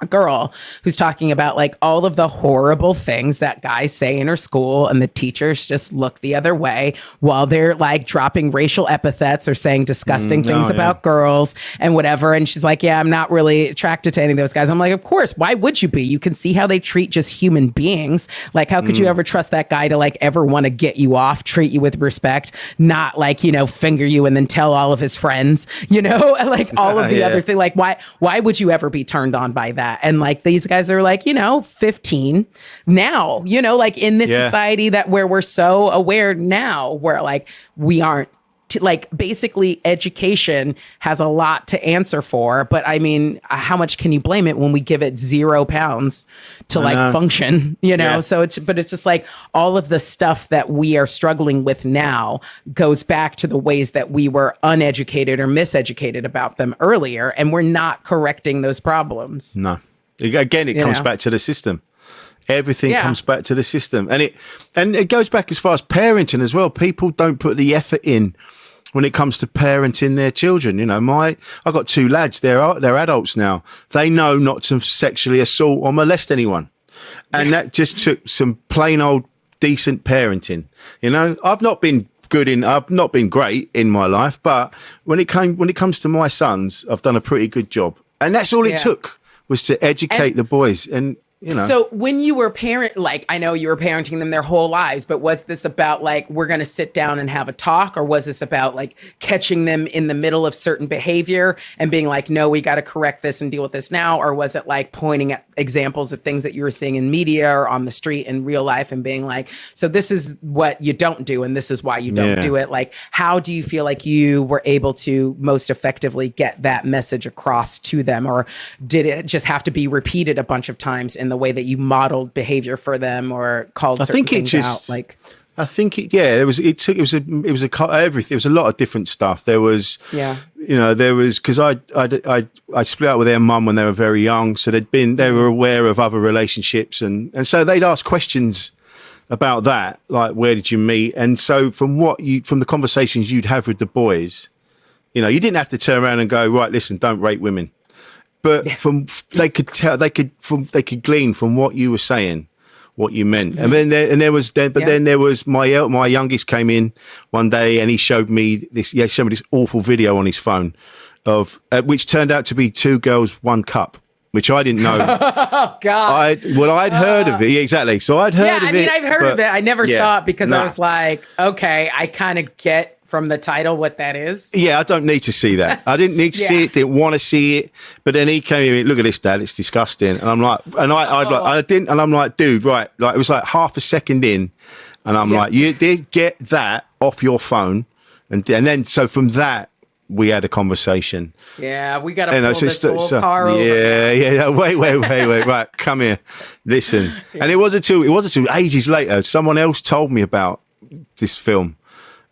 a girl who's talking about like all of the horrible things that guys say in her school, and the teachers just look the other way while they're like dropping racial epithets or saying disgusting things about girls and whatever. And she's like, yeah, I'm not really attracted to any of those guys. I'm like, of course, why would you be? You can see how they treat just human beings. Like, how could you ever trust that guy to like ever want to get you off, treat you with respect, not like, you know, finger you and then tell all of his friends, you know, like all of the other thing. Like, why would you ever be turned on by that? And like these guys are like, you know, 15 now, you know, like in this society that where we're so aware now, where like we aren't like basically education has a lot to answer for. But I mean, how much can you blame it when we give it £0 to like function, you know? So it's just like all of the stuff that we are struggling with now goes back to the ways that we were uneducated or miseducated about them earlier. And we're not correcting those problems. No. Again, it comes back to the system. Everything comes back to the system. And it goes back as far as parenting as well. People don't put the effort in when it comes to parenting their children. You know, I've got 2 lads, they're adults now. They know not to sexually assault or molest anyone. And that just took some plain old decent parenting. You know, I've not been great in my life, but when it comes to my sons, I've done a pretty good job. And that's all it took, was to educate the boys. And you know. So when you were I know you were parenting them their whole lives, but was this about like, we're going to sit down and have a talk? Or was this about like catching them in the middle of certain behavior and being like, no, we got to correct this and deal with this now? Or was it like pointing at examples of things that you were seeing in media or on the street in real life and being like, so this is what you don't do and this is why you don't do it? Like, how do you feel like you were able to most effectively get that message across to them? Or did it just have to be repeated a bunch of times in the way that you modeled behavior for them or called certain things out? Like, I think it was a lot of different stuff. There was, because I split up with their mum when they were very young. So they were aware of other relationships. And so they'd ask questions about that, like, where did you meet? And so from the conversations you'd have with the boys, you know, you didn't have to turn around and go, right, listen, don't rape women. But they could glean from what you were saying what you meant. And then there was my youngest came in one day and he showed me this awful video on his phone of which turned out to be 2 girls, 1 cup, which I didn't know. Oh God! I'd heard of it. Yeah, exactly. So I'd heard of it. Yeah, I mean, I've heard of it. I never saw it because I was like, okay, I kind of get from the title what that is. Yeah, I don't need to see that. I didn't need to see it, didn't want to see it. But then he came in, look at this, Dad, it's disgusting. And I'm like, I'm like, dude, right. Like, it was like half a second in. And I'm like, you did get that off your phone. And then, so from that, we had a conversation. Yeah, we got to pull this whole car over. Yeah. Wait. Right, come here. Listen. And it wasn't until ages later, someone else told me about this film.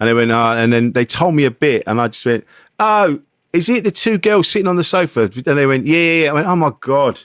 And they went, and then they told me a bit, and I just went, oh, is it the 2 girls sitting on the sofa? And they went, yeah. I went, oh my God.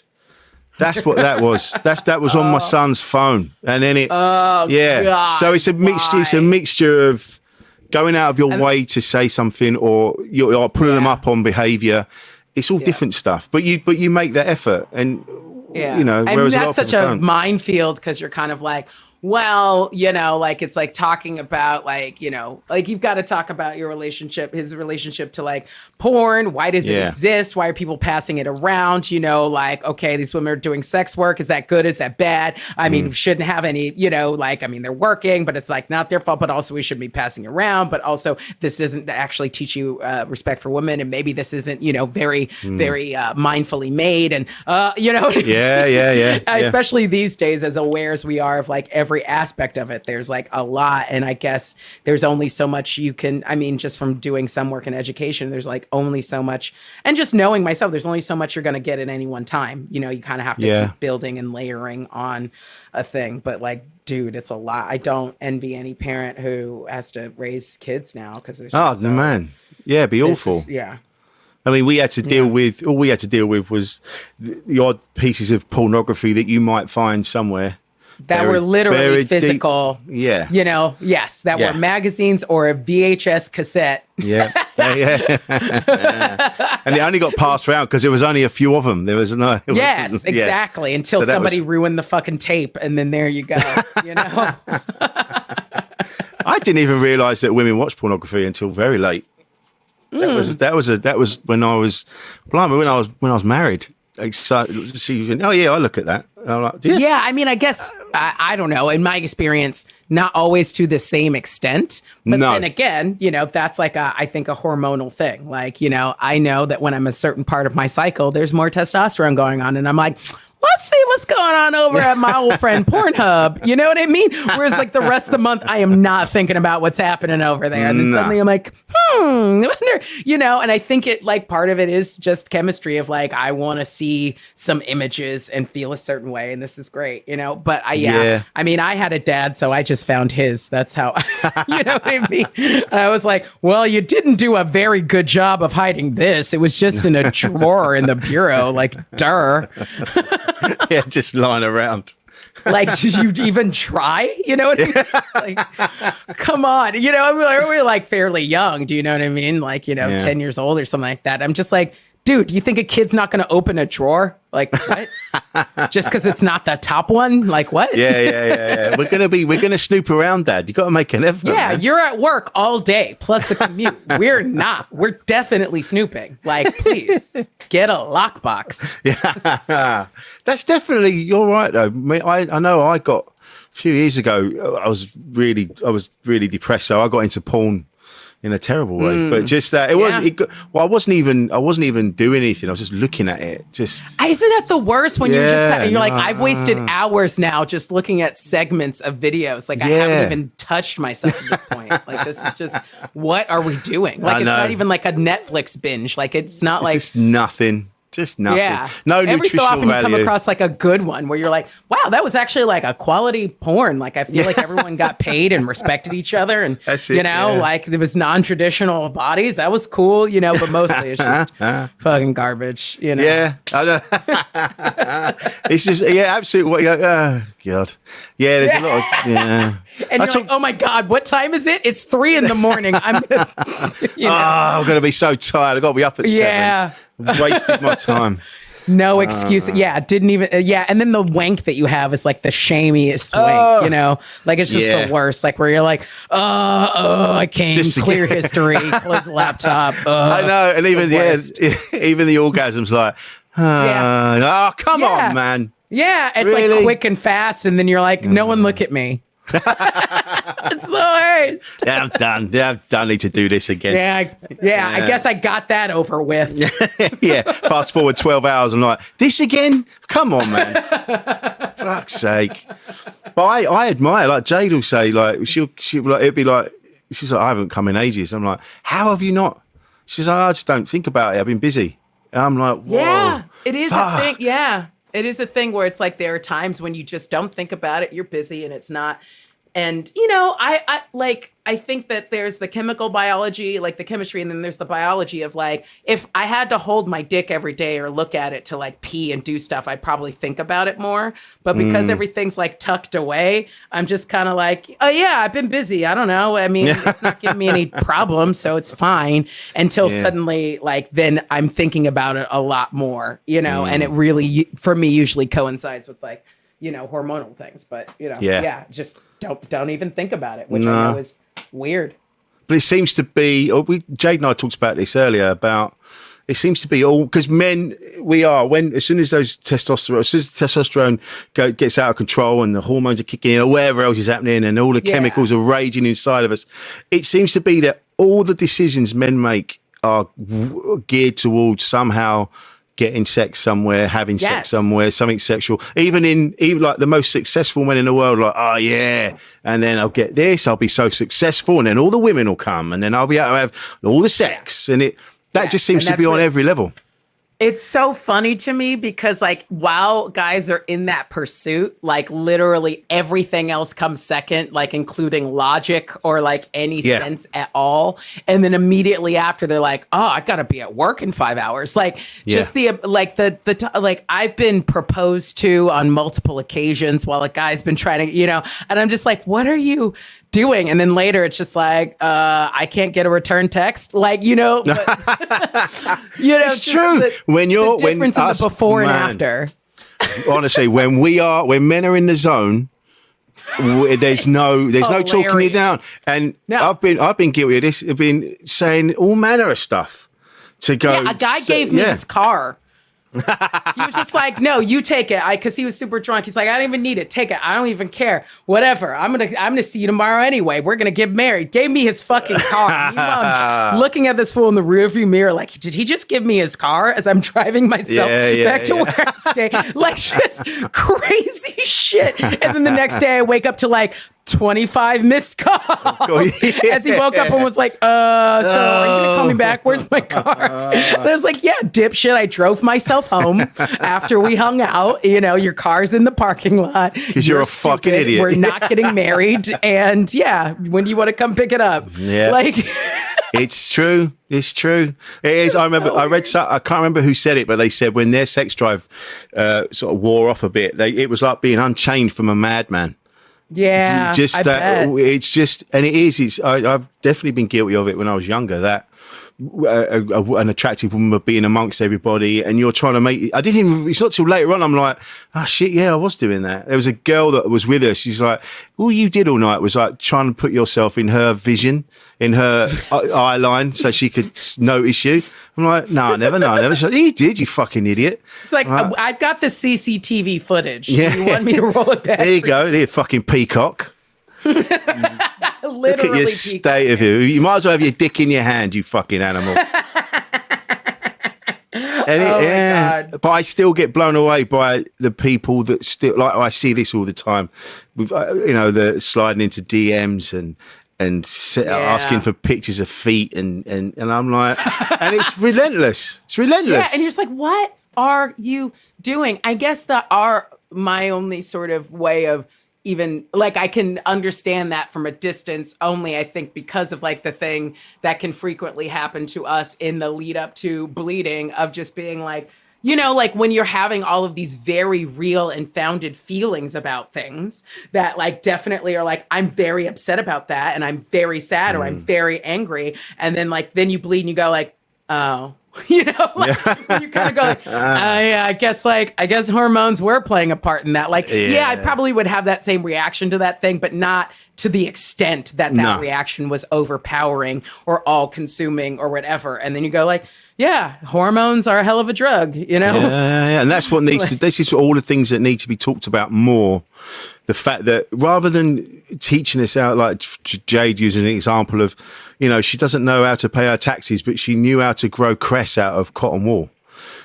That's what that was. That was on my son's phone. And then God, so it's a mixture. It's a mixture of going out of your way to say something, or you're putting them up on behaviour. It's all different stuff, but you make that effort, and you know. And that's such a minefield because you're kind of like, well, you know, like it's like talking about like, you know, like you've got to talk about his relationship to like porn. Why does it exist? Why are people passing it around? You know, like, okay, these women are doing sex work. Is that good? Is that bad? I mean, shouldn't have any, you know, like, I mean, they're working, but it's like not their fault, but also we shouldn't be passing around. But also this doesn't actually teach you respect for women. And maybe this isn't, you know, very mindfully made. And, you know, especially these days, as aware as we are of like every aspect of it, there's like a lot. And I guess there's only so much you can, I mean, just from doing some work in education, there's like only so much, and just knowing myself, there's only so much you're going to get at any one time. You know, you kind of have to keep building and layering on a thing. But like, dude, it's a lot. I don't envy any parent who has to raise kids now because there's man. Yeah, it'd be awful. I mean, we had to deal with, all we had to deal with was the odd pieces of pornography that you might find somewhere. That were literally physical. Yeah. You know, were magazines or a VHS cassette. Yeah. And it only got passed around because there was only a few of them. There was no. Yes, exactly. Until So that somebody was- ruined the fucking tape, and then there you go. You know. I didn't even realise that women watch pornography until very late. That was when I was blimey, when I was married. Like, so, oh yeah, I look at that. I'm like, yeah. Yeah, I mean, I guess I don't know. In my experience, not always to the same extent, but No. then again, you know, that's like I think a hormonal thing. Like, you know, I know that when I'm a certain part of my cycle, there's more testosterone going on, and I'm like, let's see what's going on over at my old friend Pornhub. You know what I mean? Whereas like the rest of the month, I am not thinking about what's happening over there. And then suddenly I'm like, I wonder, you know, and I think it like part of it is just chemistry of like, I want to see some images and feel a certain way. And this is great, you know, but Yeah. I mean, I had a dad, so I just found his. That's how, you know what I mean? And I was like, well, you didn't do a very good job of hiding this. It was just in a drawer in the bureau, like, duh. Yeah, just lying around. Like, did you even try? You know what I mean? Like, come on. You know, we're like fairly young. Do you know what I mean? Like, you know, Yeah. 10 years old or something like that. I'm just like, dude, you think a kid's not going to open a drawer? Like, what? Just because it's not the top one? Like, what? Yeah. We're gonna snoop around, Dad. You got to make an effort. Yeah, man. you're at work all day, plus the commute. We're not. We're definitely snooping. Like, please, get a lockbox. Yeah, that's definitely. You're right though. I know. I got a few years ago. I was really depressed, so I got into porn in a terrible way. But just that I wasn't even doing anything. I was just looking at it. Just Isn't that the worst when you're Yeah, you're like, no. I've wasted hours now just looking at segments of videos. Like, I Yeah. haven't even touched myself at this point. Like, this is just, what are we doing? Like, I it's know. not even like a Netflix binge. Like, it's not it's like, just nothing. Just nothing. yeah. No Every nutritional so often value. you come across like a good one where you're like, wow, that was actually like a quality porn. Like, I feel like everyone got paid and respected each other. And, That's it, you know, yeah. like there was non-traditional bodies. That was cool, you know, but mostly it's just fucking garbage, you know? Yeah, I know. It's just absolutely. What you go? Oh, God. Yeah, there's a lot of And you're like, oh my God, what time is it? It's 3 a.m. I'm gonna, you know. I'm going to be so tired. I've got to be up at 7. Yeah. Wasted my time. No excuse. Yeah, didn't even. Yeah, and then the wank that you have is like the shamiest wank. You know, like it's just Yeah. the worst. Like where you're like, I came, Just to clear get- history, close the laptop. I know, and even worst. even the orgasm's like, oh, come Yeah. on, man. Yeah, it's like Really? quick and fast, and then you're like, no one look at me. It's the worst. Yeah, I'm done. Yeah, I don't need to do this again. I guess I got that over with. Yeah. Fast forward 12 hours. I'm like, this again? Come on, man. Fuck's sake. But I admire, like Jade will say, like, she'll like, it'd be like, she's like, I haven't come in ages. I'm like, how have you not? She's like, I just don't think about it. I've been busy. And I'm like, whoa. Yeah, it is a Fuck. thing. Yeah, it is a thing where it's like there are times when you just don't think about it. You're busy and it's not. And, you know, I think that there's the chemical biology, like the chemistry, and then there's the biology of like, if I had to hold my dick every day or look at it to like pee and do stuff, I'd probably think about it more. But because everything's like tucked away, I'm just kind of like, oh yeah, I've been busy. I don't know. I mean, it's not giving me any problems, so it's fine. Until suddenly, like, then I'm thinking about it a lot more, you know, and it really, for me, usually coincides with like, you know, hormonal things. But, you know, just don't even think about it, which I know is weird. But it seems to be, Jade and I talked about this earlier about, it seems to be all, because men, as soon as the testosterone gets out of control and the hormones are kicking in or whatever else is happening and all the chemicals are raging inside of us, it seems to be that all the decisions men make are geared towards somehow getting sex somewhere, having sex somewhere, something sexual. Even like the most successful men in the world, like, oh yeah, and then I'll get this, I'll be so successful, and then all the women will come, and then I'll be able to have all the sex, and that just seems to be on every level. It's so funny to me because, like, while guys are in that pursuit, like, literally everything else comes second, like, including logic or, like, any sense at all. And then immediately after, they're like, oh, I gotta be at work in 5 hours. Like, just like, I've been proposed to on multiple occasions while a guy's been trying to, you know, and I'm just like, what are you doing? And then later it's just like, I can't get a return text. Like, but, It's true. When you're the difference in the before and after. Honestly, when men are in the zone, there's no talking you down. And I've been guilty of this. I've been saying all manner of stuff to go. Yeah, a guy gave me his car. He was just like, no, you take it. Because he was super drunk. He's like, I don't even need it. Take it. I don't even care. Whatever. I'm gonna see you tomorrow anyway. We're gonna get married. Gave me his fucking car. Meanwhile, I'm looking at this fool in the rearview mirror, like, did he just give me his car as I'm driving myself back to where I stay? Like, just crazy shit. And then the next day I wake up to like 25 missed calls as he woke up and was like, so are you gonna call me back? Where's my car? And I was like, yeah, dipshit. I drove myself home after we hung out. Your car's in the parking lot. Because you're a fucking idiot. We're not getting married. And yeah, when do you want to come pick it up? Yeah. Like, it's true. It's true. It is. I remember. I read. I can't remember who said it, but they said when their sex drive sort of wore off a bit, it was like being unchained from a madman. Yeah, just it's just, and it is. I've definitely been guilty of it when I was younger. That an attractive woman being amongst everybody, and you're trying to make. I didn't even. It's not till later on. I'm like, oh shit, yeah, I was doing that. There was a girl that was with us. She's like, all you did all night was like trying to put yourself in her vision, in her eye line, so she could notice you. I'm like, no, I never. She's like, you did, you fucking idiot. It's like, I've got the CCTV footage. Yeah. Do you want me to roll it back? There you go, there, fucking peacock. Literally, look at your state of you. You might as well have your dick in your hand, you fucking animal. My God. But I still get blown away by the people that still, like, I see this all the time with, the sliding into DMs and asking for pictures of feet and I'm like, and it's relentless. It's relentless. Yeah, and you're just like, what are you doing? I guess my only sort of way of even, like, I can understand that from a distance only, I think, because of like the thing that can frequently happen to us in the lead up to bleeding, of just being like, like when you're having all of these very real and founded feelings about things that like definitely are like, I'm very upset about that, and I'm very sad, or I'm very angry. And then then you bleed and you go like, oh, when you kind of go like, I guess hormones were playing a part in that. Like, I probably would have that same reaction to that thing, but not to the extent that reaction was overpowering or all consuming or whatever. And then you go like, yeah, hormones are a hell of a drug, Yeah. And that's what needs to, this is all the things that need to be talked about more. The fact that rather than teaching us out, like Jade using an example of, she doesn't know how to pay her taxes, but she knew how to grow cress out of cotton wool.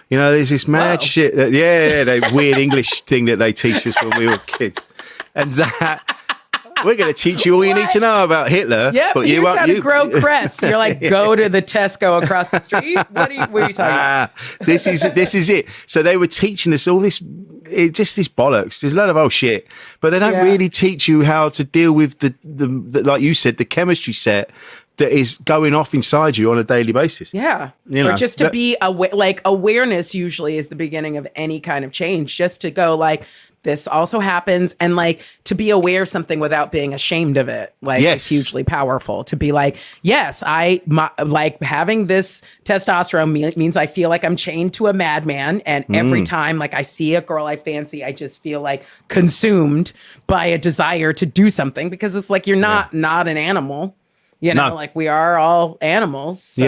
There's this mad shit that, that weird English thing that they teach us when we were kids. And that, we're going to teach you all you need to know about Hitler. Yeah, but here's how to grow cress. You're like, go to the Tesco across the street. What are you talking about? This is it. So they were teaching us all this, just this bollocks. There's a lot of old shit, but they don't really teach you how to deal with the like you said, the chemistry set that is going off inside you on a daily basis. Yeah. Or just to be aware, like awareness usually is the beginning of any kind of change. Just to go like, this also happens, and like to be aware of something without being ashamed of it, like it's hugely powerful. To be like, yes, like having this testosterone means I feel like I'm chained to a madman, and every time like I see a girl I fancy, I just feel like consumed by a desire to do something, because it's like you're not an animal. Like we are all animals. So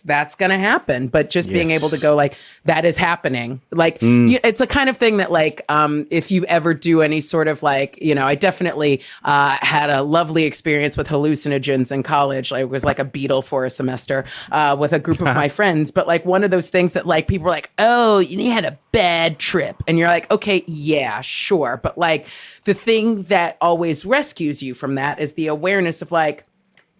that's going to happen. But just being able to go like, that is happening. Like, it's a kind of thing that like, if you ever do any sort of like, I definitely had a lovely experience with hallucinogens in college. I was like a beetle for a semester with a group of my friends. But like one of those things that like people were like, oh, you had a bad trip. And you're like, okay, yeah, sure. But like the thing that always rescues you from that is the awareness of like,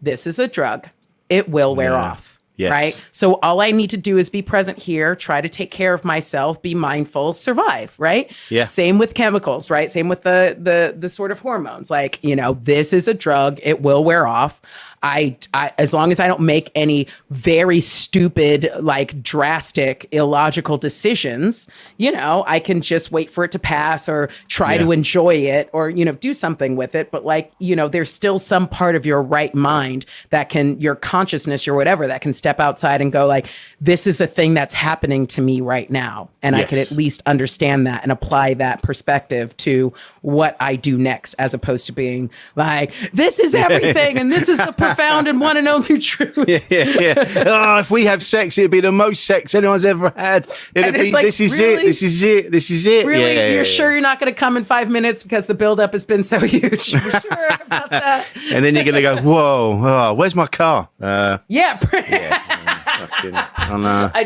this is a drug. It will wear off. Yes. Right. So all I need to do is be present here, try to take care of myself, be mindful, survive. Right. Yeah. Same with chemicals. Right. Same with the sort of hormones. Like, this is a drug. It will wear off. I as long as I don't make any very stupid, like drastic, illogical decisions, I can just wait for it to pass or try to enjoy it or, do something with it. But like, there's still some part of your right mind that can, your consciousness or whatever, that can step outside and go like, this is a thing that's happening to me right now. And I can at least understand that and apply that perspective to what I do next, as opposed to being like, this is everything and this is the profound and one and only truth. Oh, if we have sex, it'd be the most sex anyone's ever had. It'd be, like, this is it. Really? You're sure you're not going to come in 5 minutes because the buildup has been so huge? You're sure about that? And then you're going to go, whoa, where's my car? I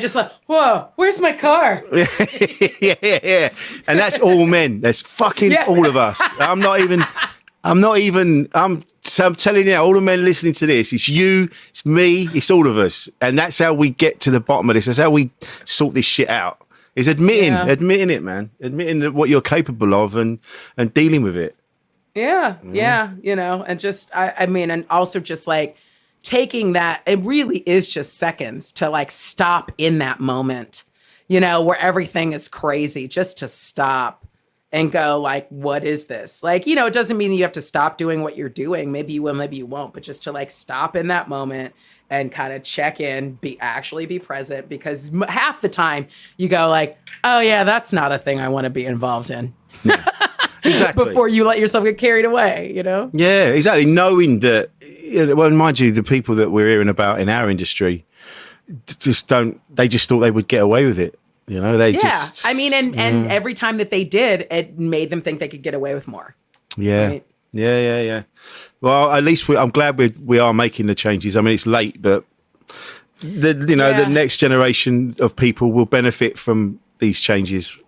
just like, whoa, where's my car? yeah. And that's all men. That's fucking all of us. I'm telling you, all the men listening to this, it's you, it's me, it's all of us. And that's how we get to the bottom of this. That's how we sort this shit out. Is admitting it, man. Admitting what you're capable of and dealing with it. Yeah. And just, I mean, and also just like taking that, it really is just seconds to like stop in that moment, where everything is crazy, just to stop and go like, what is this? Like, it doesn't mean you have to stop doing what you're doing. Maybe you will, maybe you won't, but just to like stop in that moment and kind of check in, be present, because half the time you go like, oh yeah, that's not a thing I want to be involved in. Yeah. Exactly. Before you let yourself get carried away, Yeah, exactly. Knowing that, well, mind you, the people that we're hearing about in our industry they just thought they would get away with it. I mean, and every time that they did, it made them think they could get away with more. Yeah. Right? Yeah. Well, at least I'm glad we are making the changes. I mean, it's late, but the next generation of people will benefit from these changes.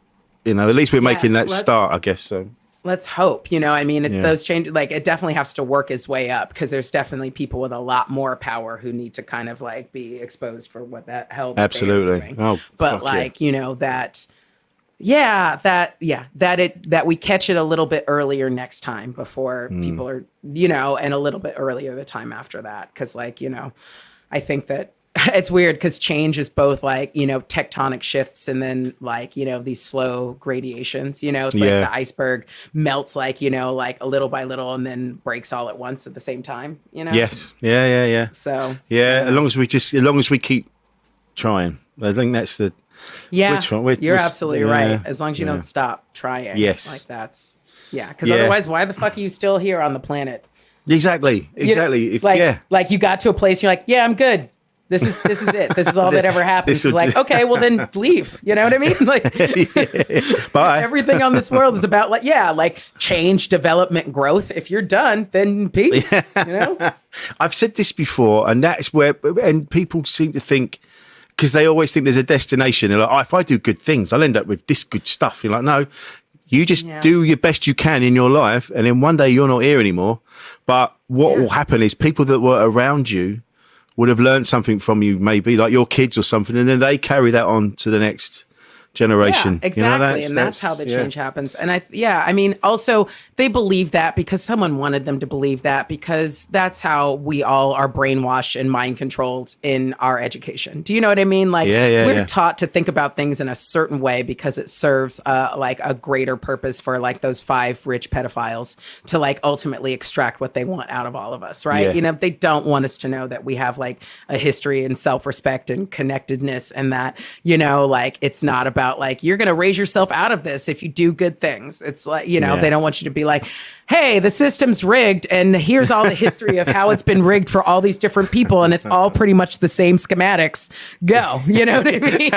At least we're making that start, I guess. So let's hope. Those changes, like, it definitely has to work its way up, because there's definitely people with a lot more power who need to kind of like be exposed for what that hell. Absolutely. Oh, but like that we catch it a little bit earlier next time before people are, and a little bit earlier the time after that. Cause like, I think that it's weird because change is both like, tectonic shifts and then like, these slow gradations, it's like the iceberg melts like, like a little by little and then breaks all at once at the same time, Yes. Yeah. So, as long as we keep trying, I think that's the, you're absolutely right. As long as you don't stop trying. Yes. Like that's, because otherwise, why the fuck are you still here on the planet? Exactly. Like you got to a place, you're like, yeah, I'm good. This is it. This is all that ever happens. Like, okay, well then leave. You know what I mean? Like, bye. Everything on this world is about like change, development, growth. If you're done, then peace. I've said this before, and that's where, and people seem to think, because they always think there's a destination. They're like, oh, if I do good things, I'll end up with this good stuff. You're like, no, you just do your best you can in your life, and then one day you're not here anymore. But what will happen is people that were around you would have learned something from you, maybe like your kids or something, and then they carry that on to the next generation. Yeah, exactly. And that's how the change happens. And I mean, also they believe that because someone wanted them to believe that, because that's how we all are brainwashed and mind controlled in our education. Do you know what I mean? Like we're taught to think about things in a certain way because it serves like a greater purpose for like those 5 rich pedophiles to like ultimately extract what they want out of all of us. Right. They don't want us to know that we have like a history and self-respect and connectedness, and that, like it's not about like you're going to raise yourself out of this if you do good things. It's like, they don't want you to be like, hey, the system's rigged and here's all the history of how it's been rigged for all these different people and it's all pretty much the same schematics. Go. You know what I mean?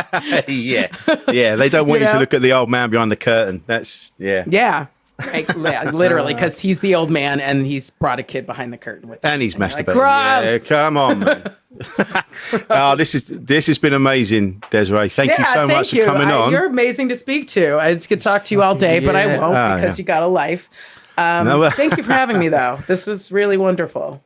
Yeah. They don't want you to look at the old man behind the curtain. That's Like, literally, because he's the old man and he's brought a kid behind the curtain with him. And he's masturbating. Like, gross! Yeah, come on, man. This has been amazing, Desiree. Thank you so much for coming on. You're amazing to speak to. I could talk to you all day, but I won't because you got a life. Thank you for having me, though. This was really wonderful.